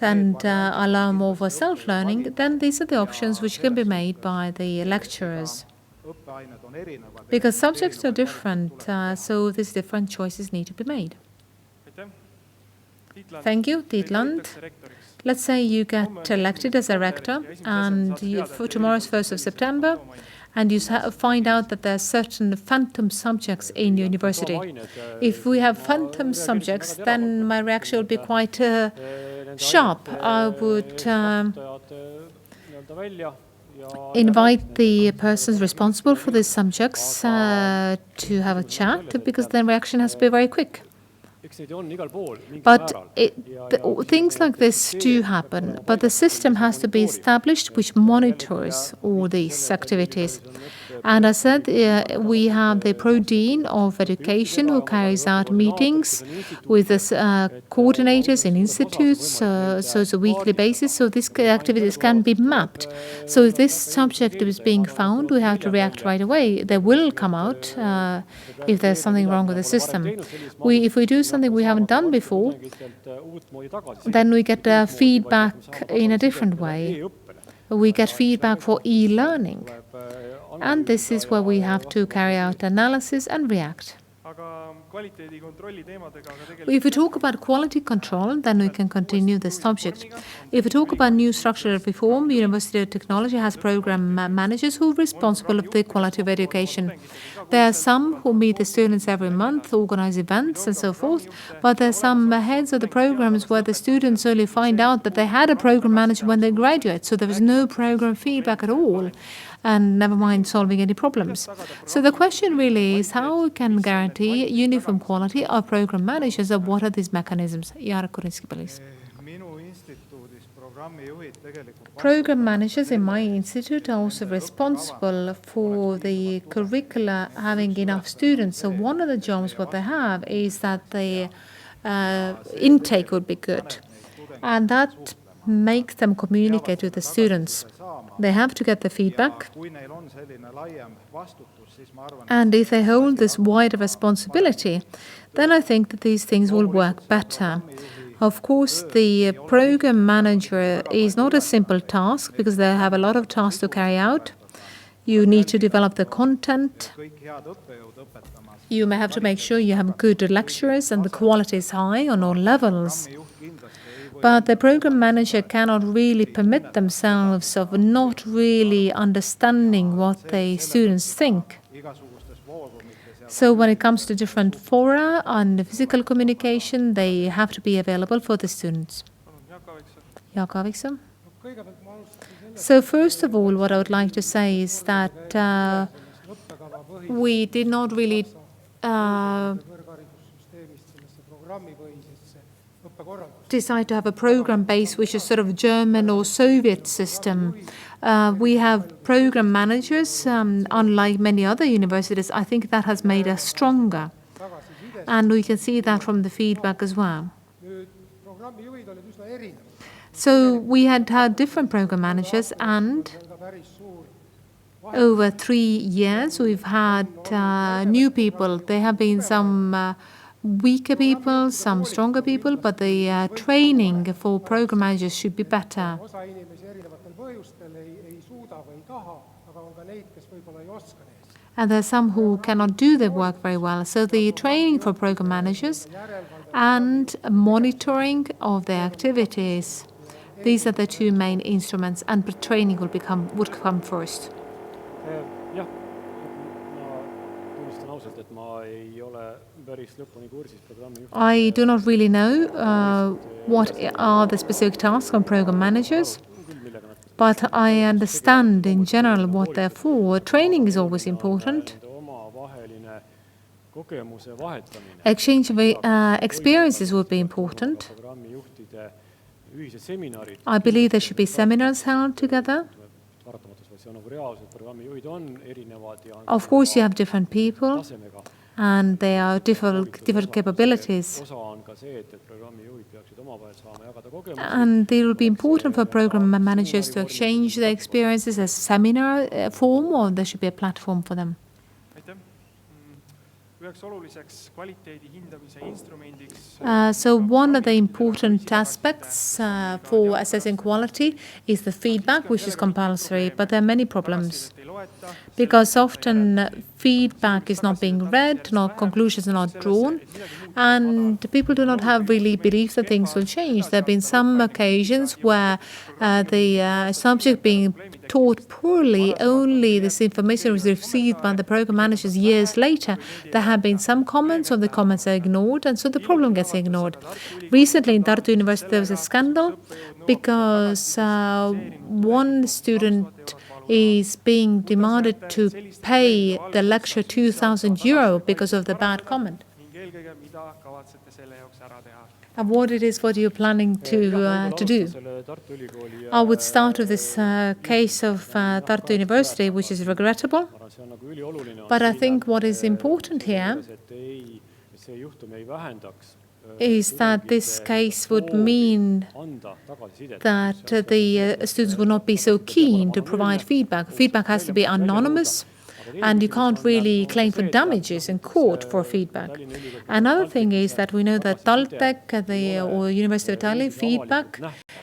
and allow more for self-learning, then these are the options which can be made by the lecturers. Because subjects are different, so these different choices need to be made. Thank you, Tiit. Let's say you get elected as a rector, and for tomorrow's 1st of September, and you find out that there are certain phantom subjects in your university. If we have phantom subjects, then my reaction would be quite sharp. I would invite the persons responsible for these subjects to have a chat, because the reaction has to be very quick. But things like this do happen, but the system has to be established which monitors all these activities. And I said we have the Pro-Dean of Education who carries out meetings with the coordinators in institutes, so it's a weekly basis, so these activities can be mapped. So if this subject is being found, we have to react right away. They will come out if there's something wrong with the system. If we do something we haven't done before, then we get feedback in a different way. We get feedback for e-learning. And this is where we have to carry out analysis and react. If we talk about quality control, then we can continue this subject. If we talk about new structural reform, University of Technology has program managers who are responsible for the quality of education. There are some who meet the students every month, organize events and so forth, but there are some heads of the programs where the students only find out that they had a program manager when they graduate, so there was no program feedback at all, and never mind solving any problems. So the question really is how we can guarantee uniform quality of program managers, and what are these mechanisms? Jarek, Kurnitski, please. Program managers in my institute are also responsible for the curricula having enough students. So one of the jobs what they have is that the intake would be good. And that makes them communicate with the students. They have to get the feedback. And if they hold this wider responsibility, then I think that these things will work better. Of course, the program manager is not a simple task because they have a lot of tasks to carry out. You need to develop the content. You may have to make sure you have good lecturers and the quality is high on all levels. But the program manager cannot really permit themselves of not really understanding what the students think. So when it comes to different fora and physical communication, they have to be available for the students. Jaak Aaviksoo. So first of all, what I would like to say is that we did not really decide to have a program base which is sort of German or Soviet system. We have program managers, unlike many other universities. I think that has made us stronger. And we can see that from the feedback as well. So we had different program managers, and over 3 years we've had new people. There have been some weaker people, some stronger people, but the training for program managers should be better. And there are some who cannot do their work very well. So the training for program managers and monitoring of their activities, these are the two main instruments, and training would come first. I do not really know what are the specific tasks on program managers, but I understand in general what they're for. Training is always important. Exchange of experiences would be important. I believe there should be seminars held together. Of course, you have different people, and they are different capabilities. And it will be important for program managers to exchange their experiences as seminar form, or there should be a platform for them. So one of the important aspects for assessing quality is the feedback, which is compulsory, but there are many problems. Because often feedback is not being read, conclusions are not drawn, and people do not have really belief that things will change. There have been some occasions where the subject being taught poorly, only this information was received by the program managers years later. There have been some comments, or the comments are ignored, and so the problem gets ignored. Recently in Tartu University there was a scandal because one student is being demanded to pay the lecturer €2,000 because of the bad comment. And what are you planning to do? I would start with this case of Tartu University, which is regrettable. But I think what is important here is that this case would mean that the students would not be so keen to provide feedback. Feedback has to be anonymous, and you can't really claim for damages in court for feedback. Another thing is that we know that TalTech or University of Tallinn feedback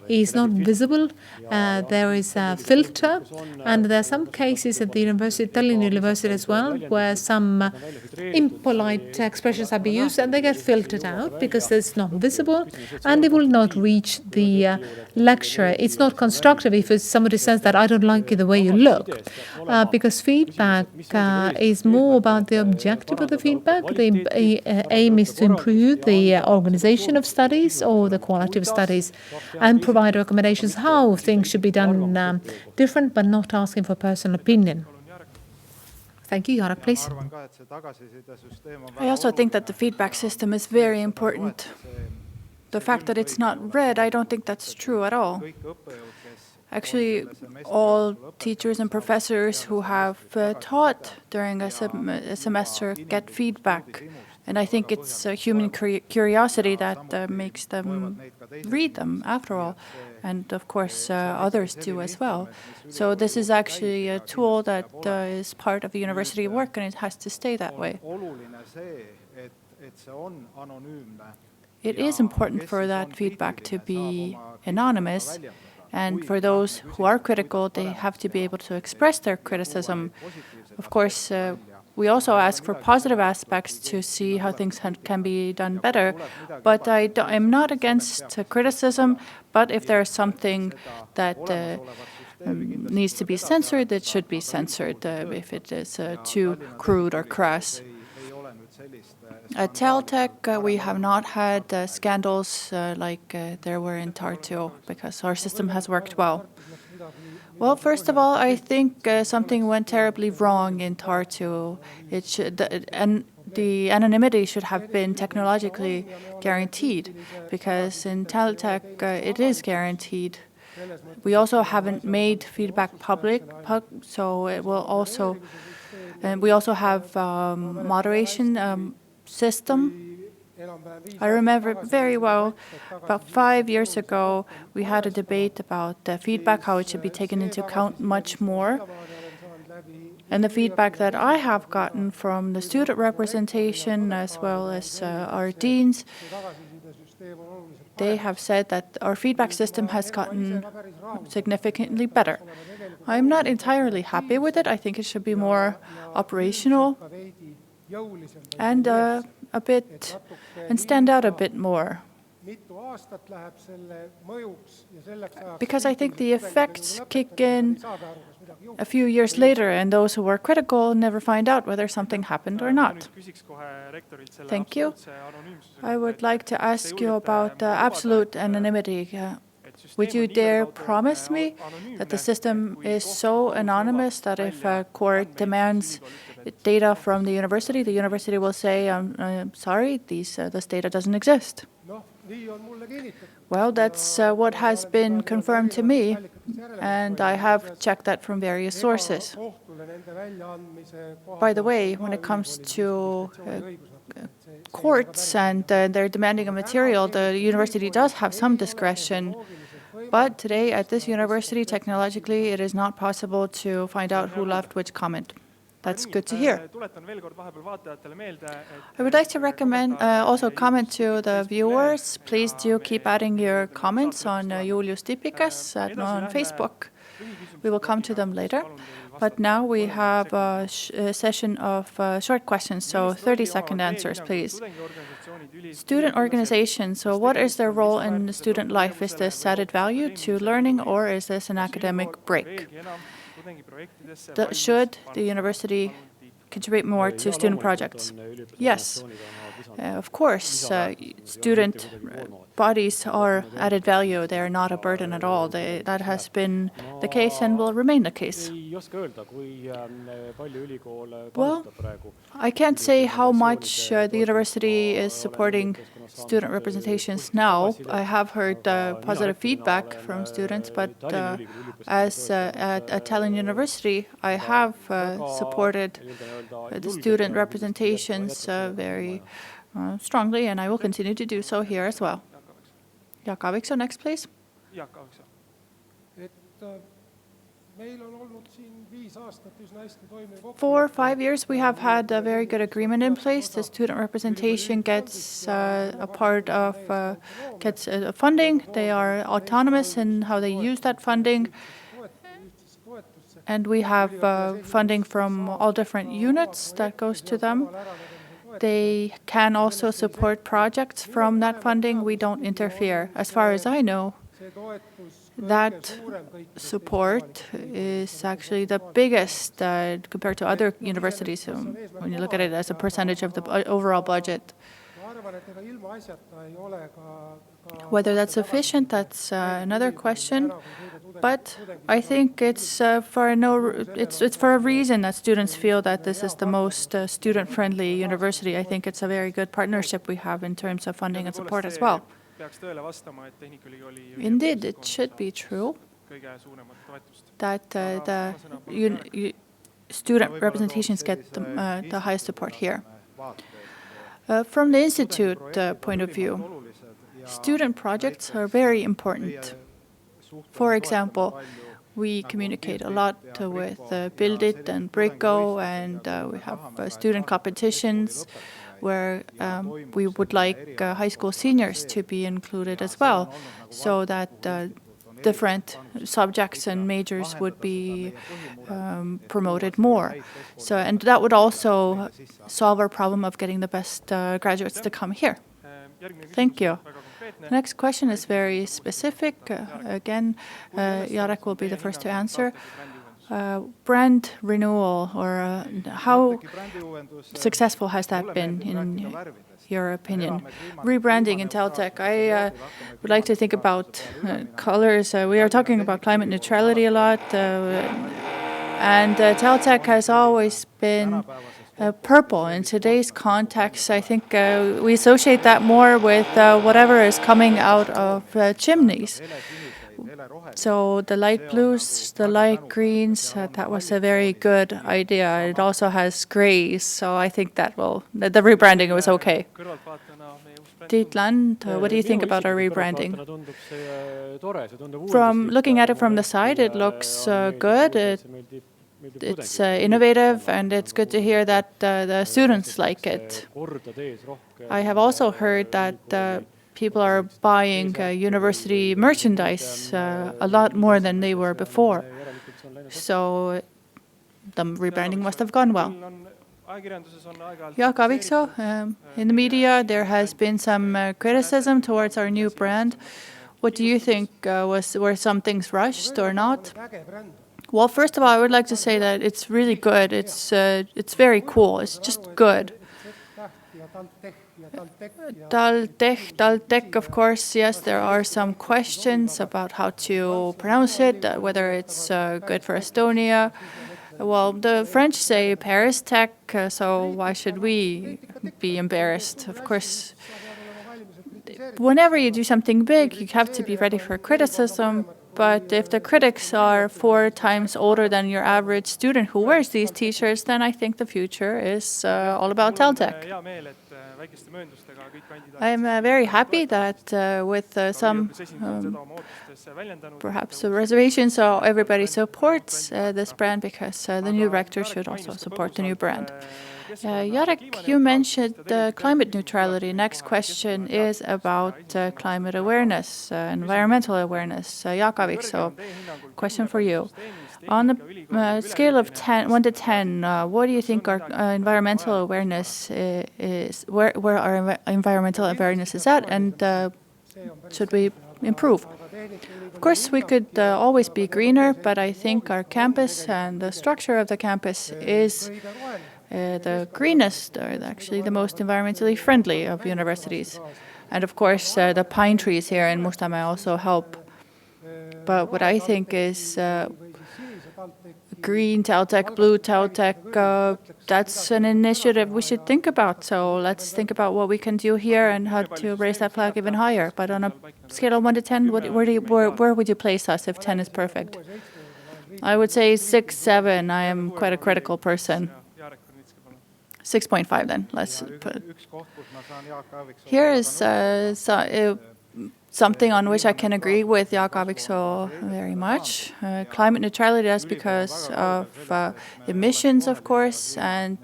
is not visible. There is a filter, and there are some cases at the Tallinn University as well where some impolite expressions have been used, and they get filtered out because it's not visible and they will not reach the lecturer. It's not constructive if somebody says that I don't like the way you look, because feedback is more about the objective of the feedback. The aim is to improve the organization of studies or the quality of studies and provide recommendations how things should be done different, but not asking for personal opinion. Thank you. Jarek, please. I also think that the feedback system is very important. The fact that it's not read, I don't think that's true at all. Actually, all teachers and professors who have taught during a semester get feedback. And I think it's human curiosity that makes them read them, after all. And of course, others do as well. So this is actually a tool that is part of the university work, and it has to stay that way. It is important for that feedback to be anonymous, and for those who are critical, they have to be able to express their criticism. Of course, we also ask for positive aspects to see how things can be done better, but I'm not against criticism, but if there's something that needs to be censored, it should be censored if it is too crude or crass. At TalTech, we have not had scandals like there were in Tartu because our system has worked well. Well, first of all, I think something went terribly wrong in Tartu. The anonymity should have been technologically guaranteed because in TalTech it is guaranteed. We also haven't made feedback public, so it will also. And we also have moderation system. I remember very well, about 5 years ago, we had a debate about feedback, how it should be taken into account much more. And the feedback that I have gotten from the student representation as well as our deans, they have said that our feedback system has gotten significantly better. I'm not entirely happy with it. I think it should be more operational and stand out a bit more. Because I think the effects kick in a few years later, and those who were critical never find out whether something happened or not. Thank you. I would like to ask you about absolute anonymity. Would you dare promise me that the system is so anonymous that if a court demands data from the university will say, I'm sorry, this data doesn't exist? Well, that's what has been confirmed to me, and I have checked that from various sources. By the way, when it comes to courts and they're demanding a material, the university does have some discretion. But today at this university, technologically, it is not possible to find out who left which comment. That's good to hear. I would like to recommend also comment to the viewers. Please do keep adding your comments on Julius Tipikas on Facebook. We will come to them later. But now we have a session of short questions, so 30-second answers, please. Student organizations, so what is their role in the student life? Is this added value to learning or is this an academic break? Should the university contribute more to student projects? Yes, of course. Student bodies are added value. They are not a burden at all. That has been the case and will remain the case. Well, I can't say how much the university is supporting student representations now. I have heard positive feedback from students, but as at Tallinn University, I have supported the student representations very strongly, and I will continue to do so here as well. Jaak Aaviksoo, next, please. Jaak Aaviksoo. 4 or 5 years, we have had a very good agreement in place. The student representation gets a part of funding. They are autonomous in how they use that funding. And we have funding from all different units that goes to them. They can also support projects from that funding. We don't interfere. As far as I know, that support is actually the biggest compared to other universities when you look at it as a percentage of the overall budget. Whether that's sufficient, that's another question. But I think it's for a reason that students feel that this is the most student-friendly university. I think it's a very good partnership we have in terms of funding and support as well. Indeed, it should be true that the student representations get the highest support here. From the institute point of view, student projects are very important. For example, we communicate a lot with Build It and Brico, and we have student competitions. where we would like high school seniors to be included as well, so that different subjects and majors would be promoted more. So, and that would also solve our problem of getting the best graduates to come here. Thank you. The next question is very specific. Again, Jarek will be the first to answer. Brand renewal, or how successful has that been in your opinion? Rebranding in TalTech, I would like to think about colors. We are talking about climate neutrality a lot, and TalTech has always been purple. In today's context, I think we associate that more with whatever is coming out of chimneys. So the light blues, the light greens, that was a very good idea. It also has grays, so I think that the rebranding was okay. Tiit, what do you think about our rebranding? From looking at it from the side, it looks good. It's innovative, and it's good to hear that the students like it. I have also heard that people are buying university merchandise a lot more than they were before. So the rebranding must have gone well. Jaak, Aaviksoo, in the media there has been some criticism towards our new brand. What do you think? Were some things rushed or not? Well, first of all, I would like to say that it's really good. It's very cool. It's just good. TalTech, of course, yes, there are some questions about how to pronounce it, whether it's good for Estonia. Well, the French say Paris Tech, so why should we be embarrassed? Of course, whenever you do something big, you have to be ready for criticism. But if the critics are 4 times older than your average student who wears these t-shirts, then I think the future is all about TalTech. I'm very happy that with some perhaps reservations, so everybody supports this brand, because the new rector should also support the new brand. Jarek, you mentioned climate neutrality. Next question is about climate awareness, environmental awareness. Jaak, Aaviksoo, question for you. On the scale of 1 to 10, what do you think our environmental awareness is? Where our environmental awareness is at, and should we improve? Of course, we could always be greener, but I think our campus and the structure of the campus is the greenest, or actually the most environmentally friendly of universities. And of course, the pine trees here in Mustamäe also help. But what I think is green TalTech, blue TalTech, that's an initiative we should think about. So let's think about what we can do here and how to raise that flag even higher. But on a scale of 1 to 10, where would you place us if 10 is perfect? I would say 6, 7. I am quite a critical person. 6.5 then, let's put it. Here is something on which I can agree with Jaak, Aaviksoo very much. Climate neutrality is because of emissions, of course, and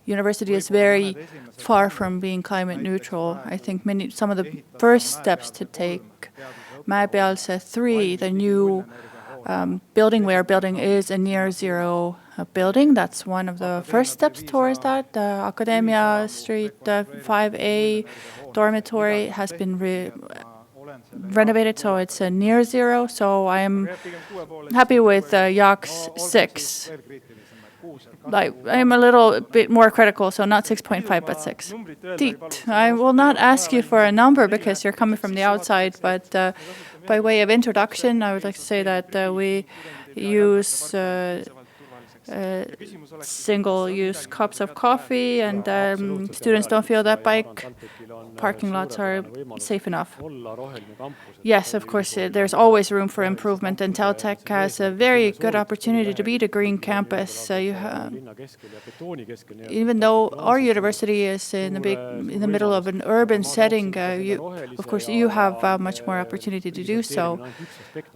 university is very far from being climate neutral. I think some of the first steps to take, Mäepealse 3, the new building we are building, is a near zero building. That's one of the first steps towards that. The Academia Street 5A dormitory has been renovated, so it's a near zero. So I am happy with Jaak's 6. I am a little bit more critical, so not 6.5, but 6. Tiit, I will not ask you for a number because you're coming from the outside, but by way of introduction, I would like to say that we use single-use cups of coffee, and students don't feel that parking lots are safe enough. Yes, of course, there's always room for improvement, and TalTech has a very good opportunity to be the green campus. Even though our university is in the middle of an urban setting, of course, you have much more opportunity to do so.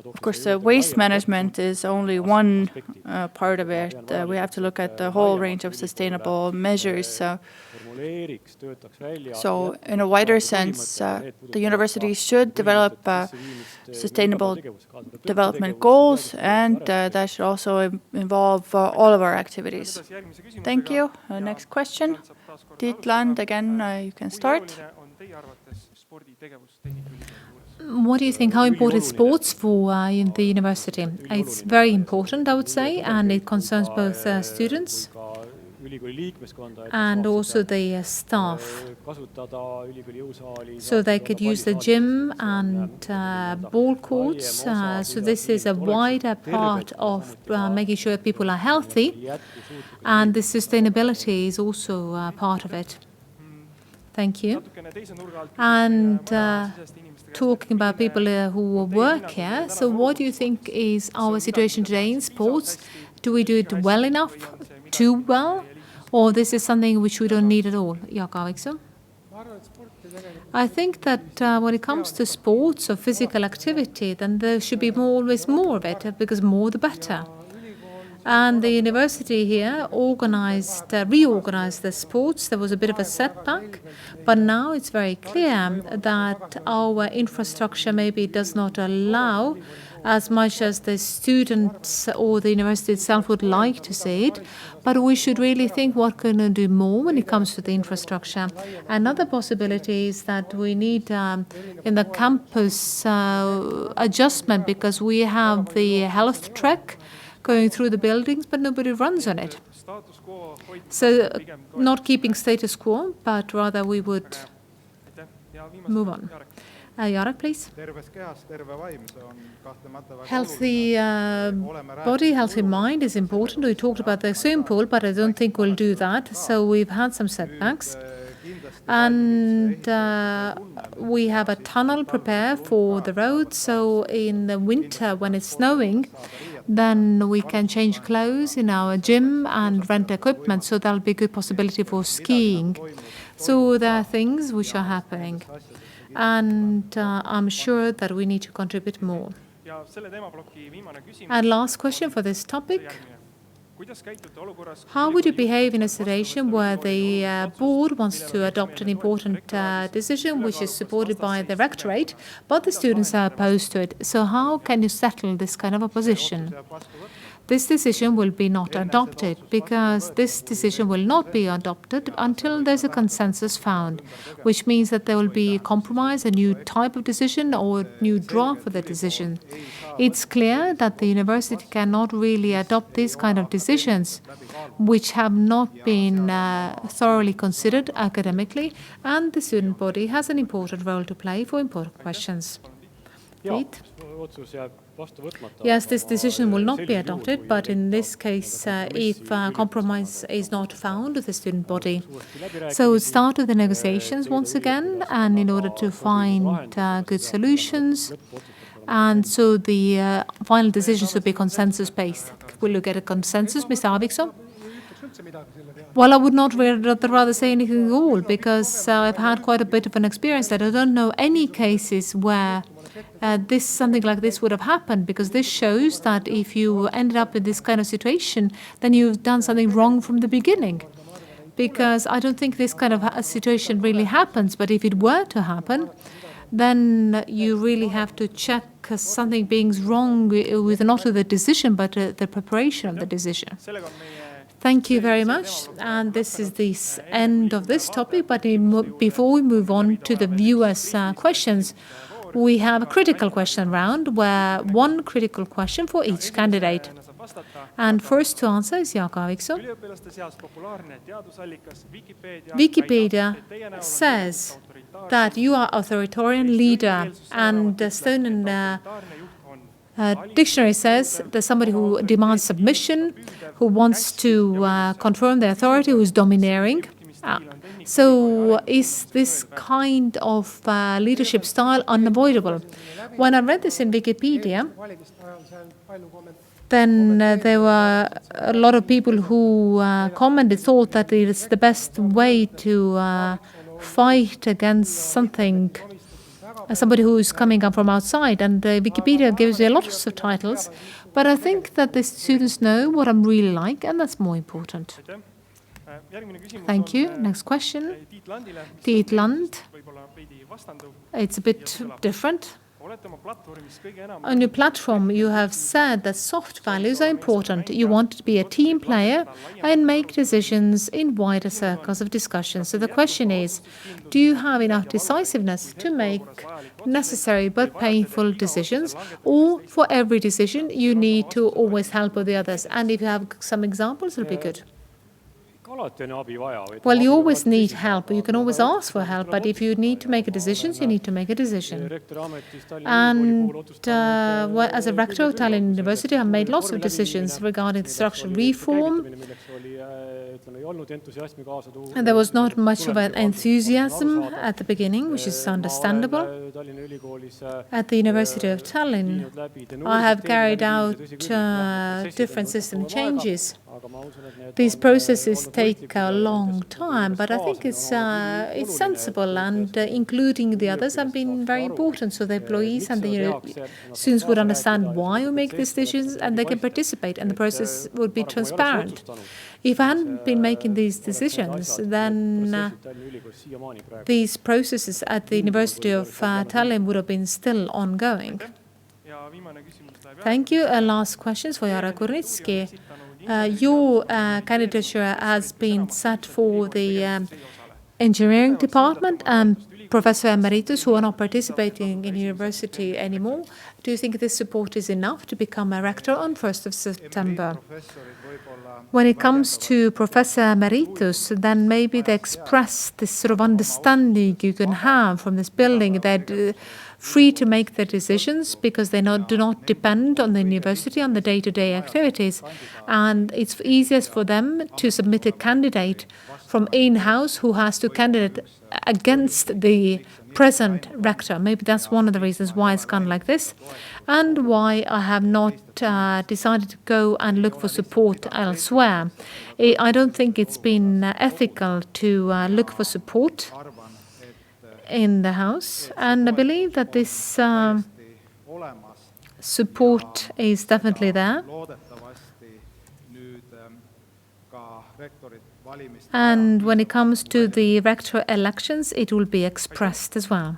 Of course, waste management is only one part of it. we have to look at the whole range of sustainable measures. So in a wider sense, the university should develop sustainable development goals, and that should also involve all of our activities. Thank you. Next question. Tiit Land, again, you can start. What do you think? How important is sports for in the university? It's very important, I would say, and it concerns both students and also the staff. So they could use the gym and ball courts. So this is a wider part of making sure people are healthy, and the sustainability is also part of it. Thank you. And talking about people who work here, so what do you think is our situation today in sports? Do we do it well enough, too well, or this is something which we don't need at all? Jaak, Aaviksoo? I think that when it comes to sports or physical activity, then there should be always more of it, because more the better. And the university here reorganized the sports. There was a bit of a setback, but now it's very clear that our infrastructure maybe does not allow as much as the students or the university itself would like to see it. But we should really think what can we do more when it comes to the infrastructure. Another possibility is that we need in the campus adjustment, because we have the health track going through the buildings, but nobody runs on it. So not keeping status quo, but rather we would move on. Jarek, please. Healthy body, healthy mind is important. We talked about the swimming pool, but I don't think we'll do that. So we've had some setbacks. And we have a tunnel prepared for the road. So in the winter, when it's snowing, then we can change clothes in our gym and rent equipment. So that'll be a good possibility for skiing. So there are things which are happening. And I'm sure that we need to contribute more. And last question for this topic. How would you behave in a situation where the board wants to adopt an important decision which is supported by the Rectorate, but the students are opposed to it? So how can you settle this kind of opposition? This decision will be not adopted, because this decision will not be adopted until there's a consensus found, which means that there will be a compromise, a new type of decision or a new draft for the decision. It's clear that the university cannot really adopt these kind of decisions which have not been thoroughly considered academically, and the student body has an important role to play for important questions. Tiit? Yes, this decision will not be adopted, but in this case, if compromise is not found with the student body. So start with the negotiations once again, and in order to find good solutions. And so the final decision should be consensus-based. Will you get a consensus, Mr. Aaviksoo? Well, I would not rather say anything at all, because I've had quite a bit of an experience that I don't know any cases where something like this would have happened, because this shows that if you ended up in this kind of situation, then you've done something wrong from the beginning. Because I don't think this kind of a situation really happens, but if it were to happen, then you really have to check something being wrong with not the decision, but the preparation of the decision. Thank you very much. And this is the end of this topic. But before we move on to the viewers' questions, we have a critical question round, where one critical question for each candidate. And first to answer is Jaak Aaviksoo. Wikipedia says that you are authoritarian leader, and the Estonian dictionary says that somebody who demands submission, who wants to confirm the authority, who is domineering. So is this kind of leadership style unavoidable? When I read this in Wikipedia, then there were a lot of people who thought that it is the best way to fight against something somebody who is coming up from outside, and Wikipedia gives you lots of titles, but I think that the students know what I'm really like, and that's more important. Thank you. Next question. Tiit Land. It's a bit different. On your platform, you have said that soft values are important. You want to be a team player and make decisions in wider circles of discussion. So the question is, do you have enough decisiveness to make necessary but painful decisions, or for every decision you need to always help the others? And if you have some examples, it'll be good. Well, you always need help. You can always ask for help, but if you need to make a decision, you need to make a decision. And as a rector of Tallinn University, I've made lots of decisions regarding the structural reform. And there was not much of an enthusiasm at the beginning, which is understandable. At the University of Tallinn, I have carried out different system changes. These processes take a long time, but I think it's sensible, and including the others have been very important. So the employees and the students would understand why we make these decisions, and they can participate, and the process would be transparent. If I hadn't been making these decisions, then these processes at the University of Tallinn would have been still ongoing. Thank you. Last questions for Jarek Kurnitski. Your candidature has been set for the engineering department and Professor Emeritus who are not participating in university anymore. Do you think this support is enough to become a rector on 1st of September? When it comes to Professor Emeritus, then maybe they express this sort of understanding you can have from this building that free to make their decisions because they do not depend on the university on the day-to-day activities. And it's easiest for them to submit a candidate from in-house who has to candidate against the present rector. Maybe that's one of the reasons why it's gone like this, and why I have not decided to go and look for support elsewhere. I don't think it's been ethical to look for support in the house, and I believe that this support is definitely there. And when it comes to the rector elections, it will be expressed as well.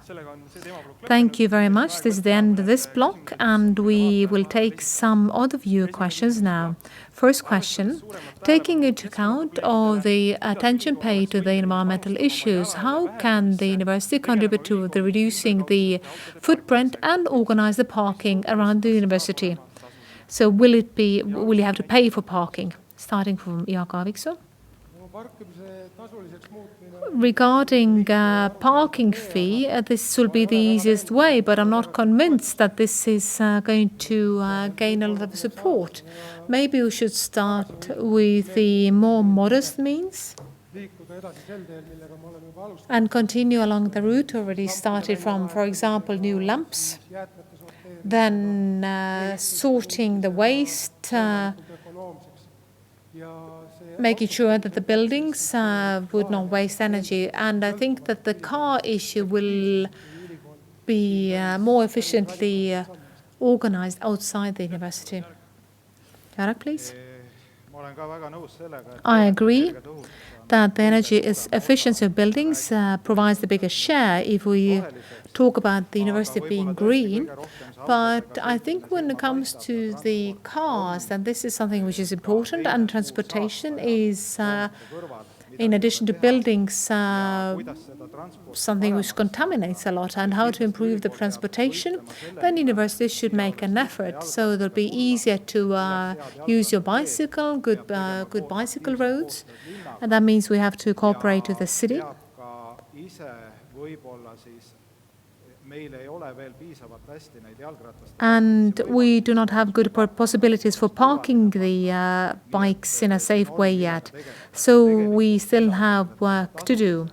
Thank you very much. This is the end of this block, and we will take some other viewer questions now. First question, taking into account of the attention paid to the environmental issues, how can the university contribute to the reducing the footprint and organize the parking around the university? So will you have to pay for parking? Starting from Jaak Aaviksoo. Regarding parking fee, this will be the easiest way, but I'm not convinced that this is going to gain a lot of support. Maybe we should start with the more modest means and continue along the route already started from, for example, new lamps, then sorting the waste, making sure that the buildings would not waste energy. And I think that the car issue will be more efficiently organized outside the university. Jarek, please. I agree that the energy efficiency of buildings provides the biggest share if we talk about the university being green. But I think when it comes to the cars, then this is something which is important, and transportation is, in addition to buildings, something which contaminates a lot. And how to improve the transportation, then universities should make an effort. So it'll be easier to use your bicycle, good bicycle roads. And that means we have to cooperate with the city. And we do not have good possibilities for parking the bikes in a safe way yet. So we still have work to do.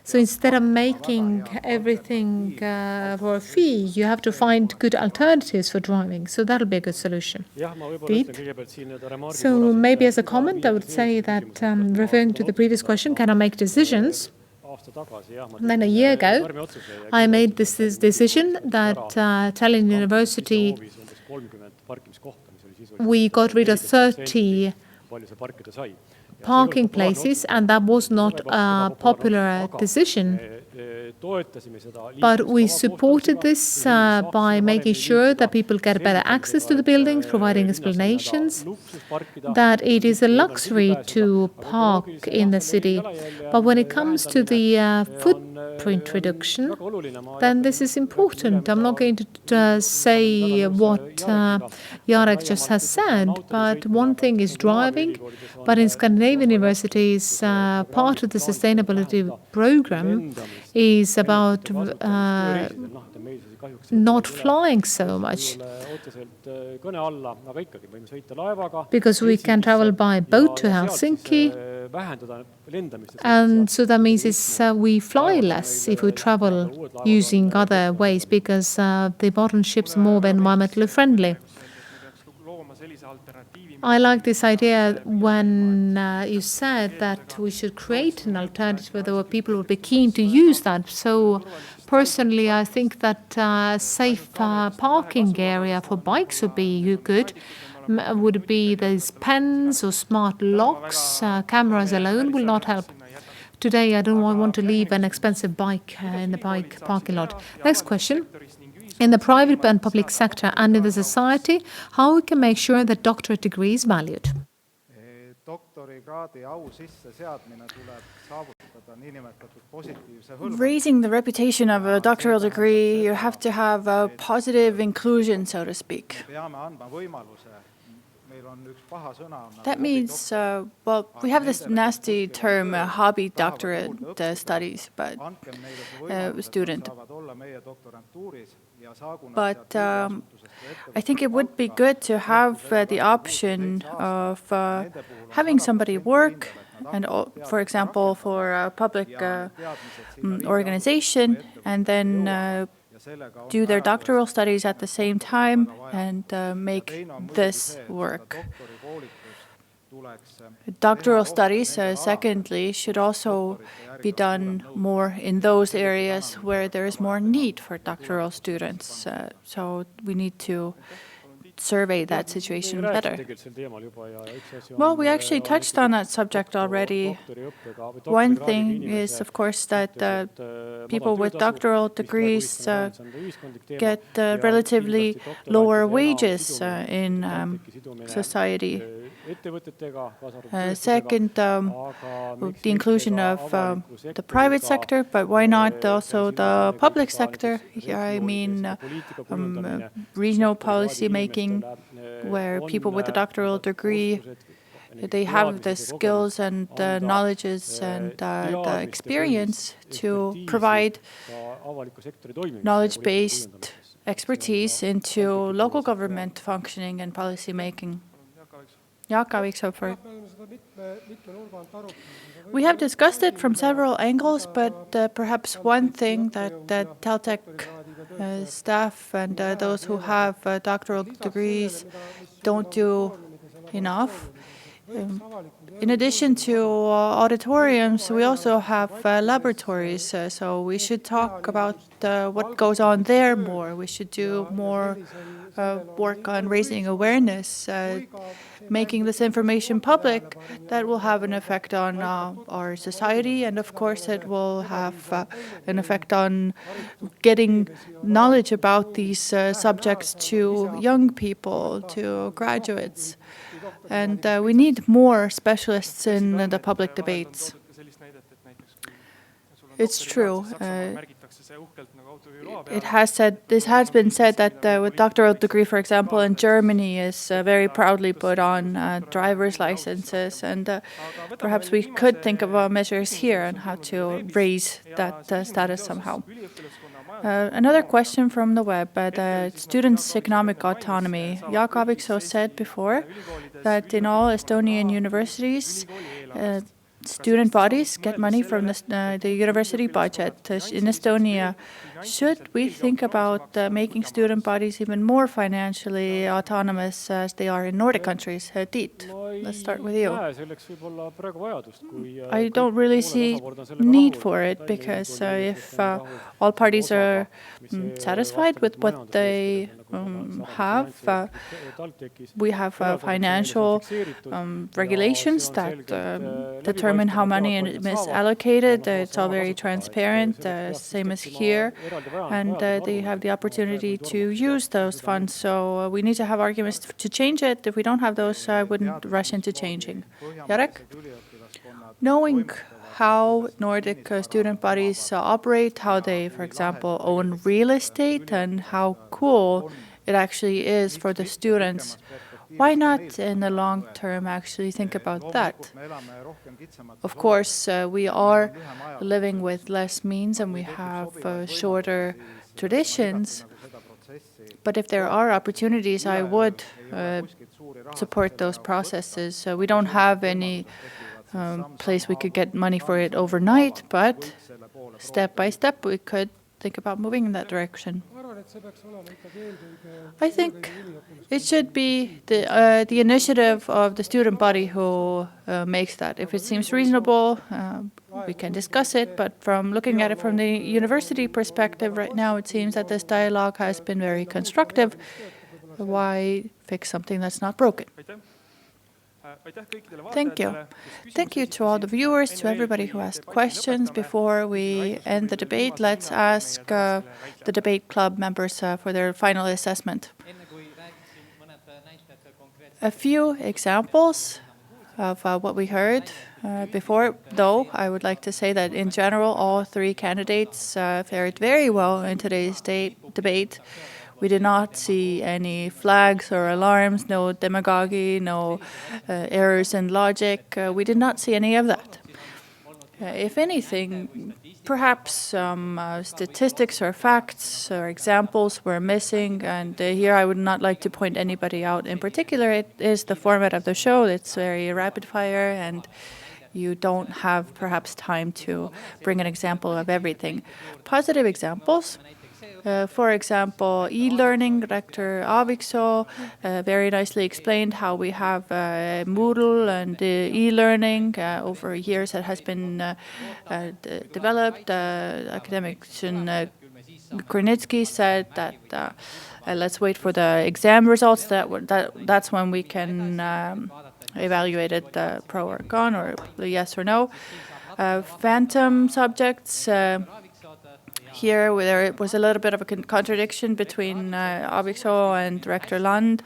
So instead of making everything for a fee, you have to find good alternatives for driving. So that'll be a good solution. Tiit? So maybe as a comment, I would say that referring to the previous question, can I make decisions? Then a year ago, I made this decision that Tallinn University, we got rid of 30 parking places, and that was not a popular decision. But we supported this by making sure that people get better access to the buildings, providing explanations, that it is a luxury to park in the city. But when it comes to the footprint reduction, then this is important. I'm not going to say what Jarek just has said, but one thing is driving. But in Scandinavian universities, part of the sustainability program is about not flying so much, because we can travel by boat to Helsinki, and so that means we fly less if we travel using other ways, because the modern ships are more environmentally friendly. I like this idea when you said that we should create an alternative where people would be keen to use that. So personally, I think that a safe parking area for bikes would be good. Would it be these pens or smart locks? Cameras alone will not help. Today, I don't want to leave an expensive bike in the bike parking lot. Next question. In the private and public sector and in the society, how we can make sure that doctorate degree is valued? Raising the reputation of a doctoral degree, you have to have a positive inclusion, so to speak. That means, well, we have this nasty term, hobby doctorate studies, but student. But I think it would be good to have the option of having somebody work, and for example, for a public organization, and then do their doctoral studies at the same time and make this work. Doctoral studies, secondly, should also be done more in those areas where there is more need for doctoral students. So we need to survey that situation better. Well, we actually touched on that subject already. One thing is, of course, that people with doctoral degrees get relatively lower wages in society. Second, the inclusion of the private sector, but why not also the public sector? Here I mean regional policy making, where people with a doctoral degree, they have the skills and the knowledges and the experience to provide knowledge-based expertise into local government functioning and policy making. Jaak, Aaviksoo. We have discussed it from several angles, but perhaps one thing that TalTech staff and those who have doctoral degrees don't do enough. In addition to auditoriums, we also have laboratories, so we should talk about what goes on there more. We should do more work on raising awareness, making this information public. That will have an effect on our society, and of course it will have an effect on getting knowledge about these subjects to young people, to graduates. And we need more specialists in the public debates. It's true. This has been said that with doctoral degree, for example, in Germany is very proudly put on driver's licenses, and perhaps we could think of measures here on how to raise that status somehow. Another question from the web, the students' economic autonomy. Jaak Aaviksoo said before that in all Estonian universities, student bodies get money from the university budget. In Estonia, Should we think about making student bodies even more financially autonomous as they are in Nordic countries? Tiit, let's start with you. I don't really see need for it because if all parties are satisfied with what they have, we have financial regulations that determine how money is allocated. It's all very transparent, same as here, and they have the opportunity to use those funds. So we need to have arguments to change it. If we don't have those, I wouldn't rush into changing. Jarek? Knowing how Nordic student bodies operate, how they, for example, own real estate, and how cool it actually is for the students, why not in the long term actually think about that? Of course, we are living with less means and we have shorter traditions, but if there are opportunities, I would support those processes. We don't have any place we could get money for it overnight, but step by step we could think about moving in that direction. I think it should be the initiative of the student body who makes that. If it seems reasonable, we can discuss it, but from looking at it from the university perspective right now, it seems that this dialogue has been very constructive. Why fix something that's not broken? Thank you. Thank you to all the viewers, to everybody who asked questions. Before we end the debate, let's ask the debate club members for their final assessment. A few examples of what we heard before, though, I would like to say that in general, all three candidates fared very well in today's debate. We did not see any flags or alarms, no demagogy, no errors in logic. We did not see any of that. If anything, perhaps some statistics or facts or examples were missing, and here I would not like to point anybody out in particular. It is the format of the show. It's very rapid fire, and you don't have perhaps time to bring an example of everything. Positive examples. For example, e-learning, Rector Aaviksoo very nicely explained how we have Moodle and e-learning over years that has been developed. Academic Kurnitski said that let's wait for the exam results. That's when we can evaluate it pro or con, or yes or no. Phantom subjects. Here, there was a little bit of a contradiction between Aaviksoo and Rector Land.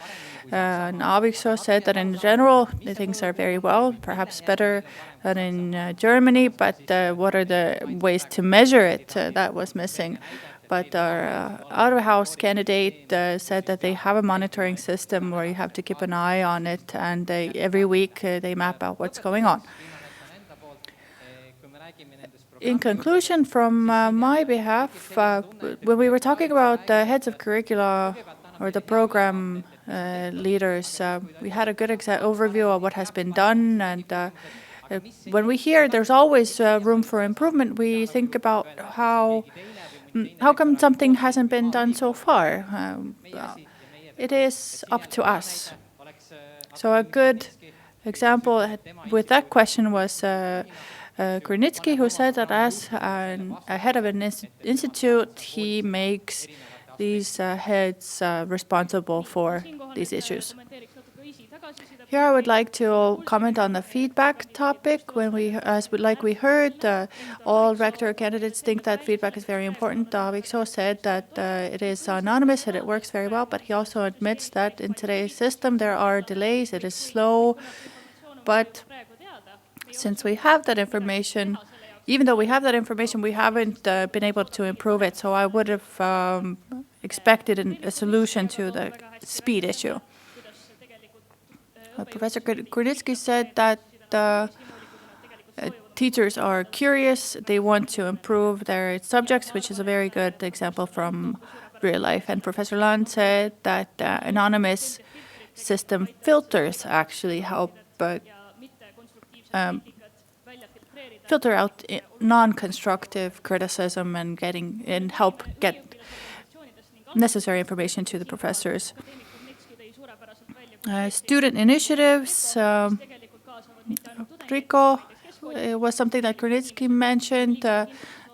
And Aaviksoo said that in general, the things are very well, perhaps better than in Germany, but what are the ways to measure it? That was missing. But our out-of-house candidate said that they have a monitoring system where you have to keep an eye on it, and every week they map out what's going on. In conclusion, from my behalf, when we were talking about the heads of curricula or the program leaders, we had a good overview of what has been done. And when we hear there's always room for improvement, we think about how come something hasn't been done so far. It is up to us. So a good example with that question was Kurnitski, who said that as a head of an institute, he makes these heads responsible for these issues. Here I would like to comment on the feedback topic. Like we heard, all rector candidates think that feedback is very important. Aaviksoo said that it is anonymous and it works very well, but he also admits that in today's system there are delays, it is slow, but since we have that information, even though we have that information, we haven't been able to improve it. So I would have expected a solution to the speed issue. Professor Kurnitski said that teachers are curious. They want to improve their subjects, which is a very good example from real life. And Professor Land said that anonymous system filters actually help filter out non-constructive criticism and help get necessary information to the professors. Student initiatives, Rico, was something that Kurnitski mentioned,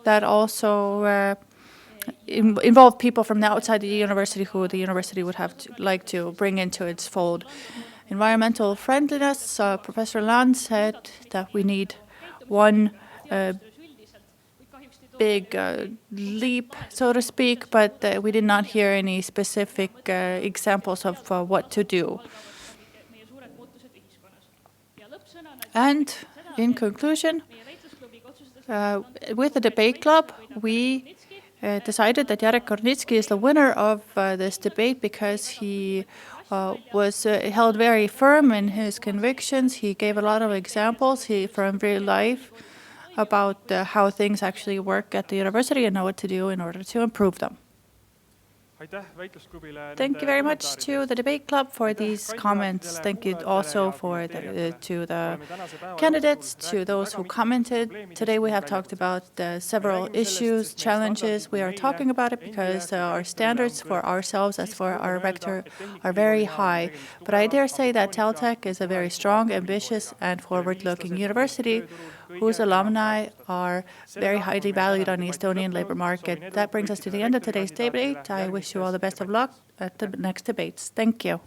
that also involved people from the outside the university who the university would like to bring into its fold. Environmental friendliness, Professor Land said that we need one big leap, so to speak, but we did not hear any specific examples of what to do. And in conclusion, with the debate club, we decided that Jarek Kurnitski is the winner of this debate because he was held very firm in his convictions. He gave a lot of examples from real life about how things actually work at the university and know what to do in order to improve them. Thank you very much to the debate club for these comments. Thank you also to the candidates, to those who commented. Today we have talked about several issues, challenges. We are talking about it because our standards for ourselves as for our rector are very high. But I dare say that TalTech is a very strong, ambitious and forward-looking university whose alumni are very highly valued on the Estonian labor market. That brings us to the end of today's debate. I wish you all the best of luck at the next debates. Thank you.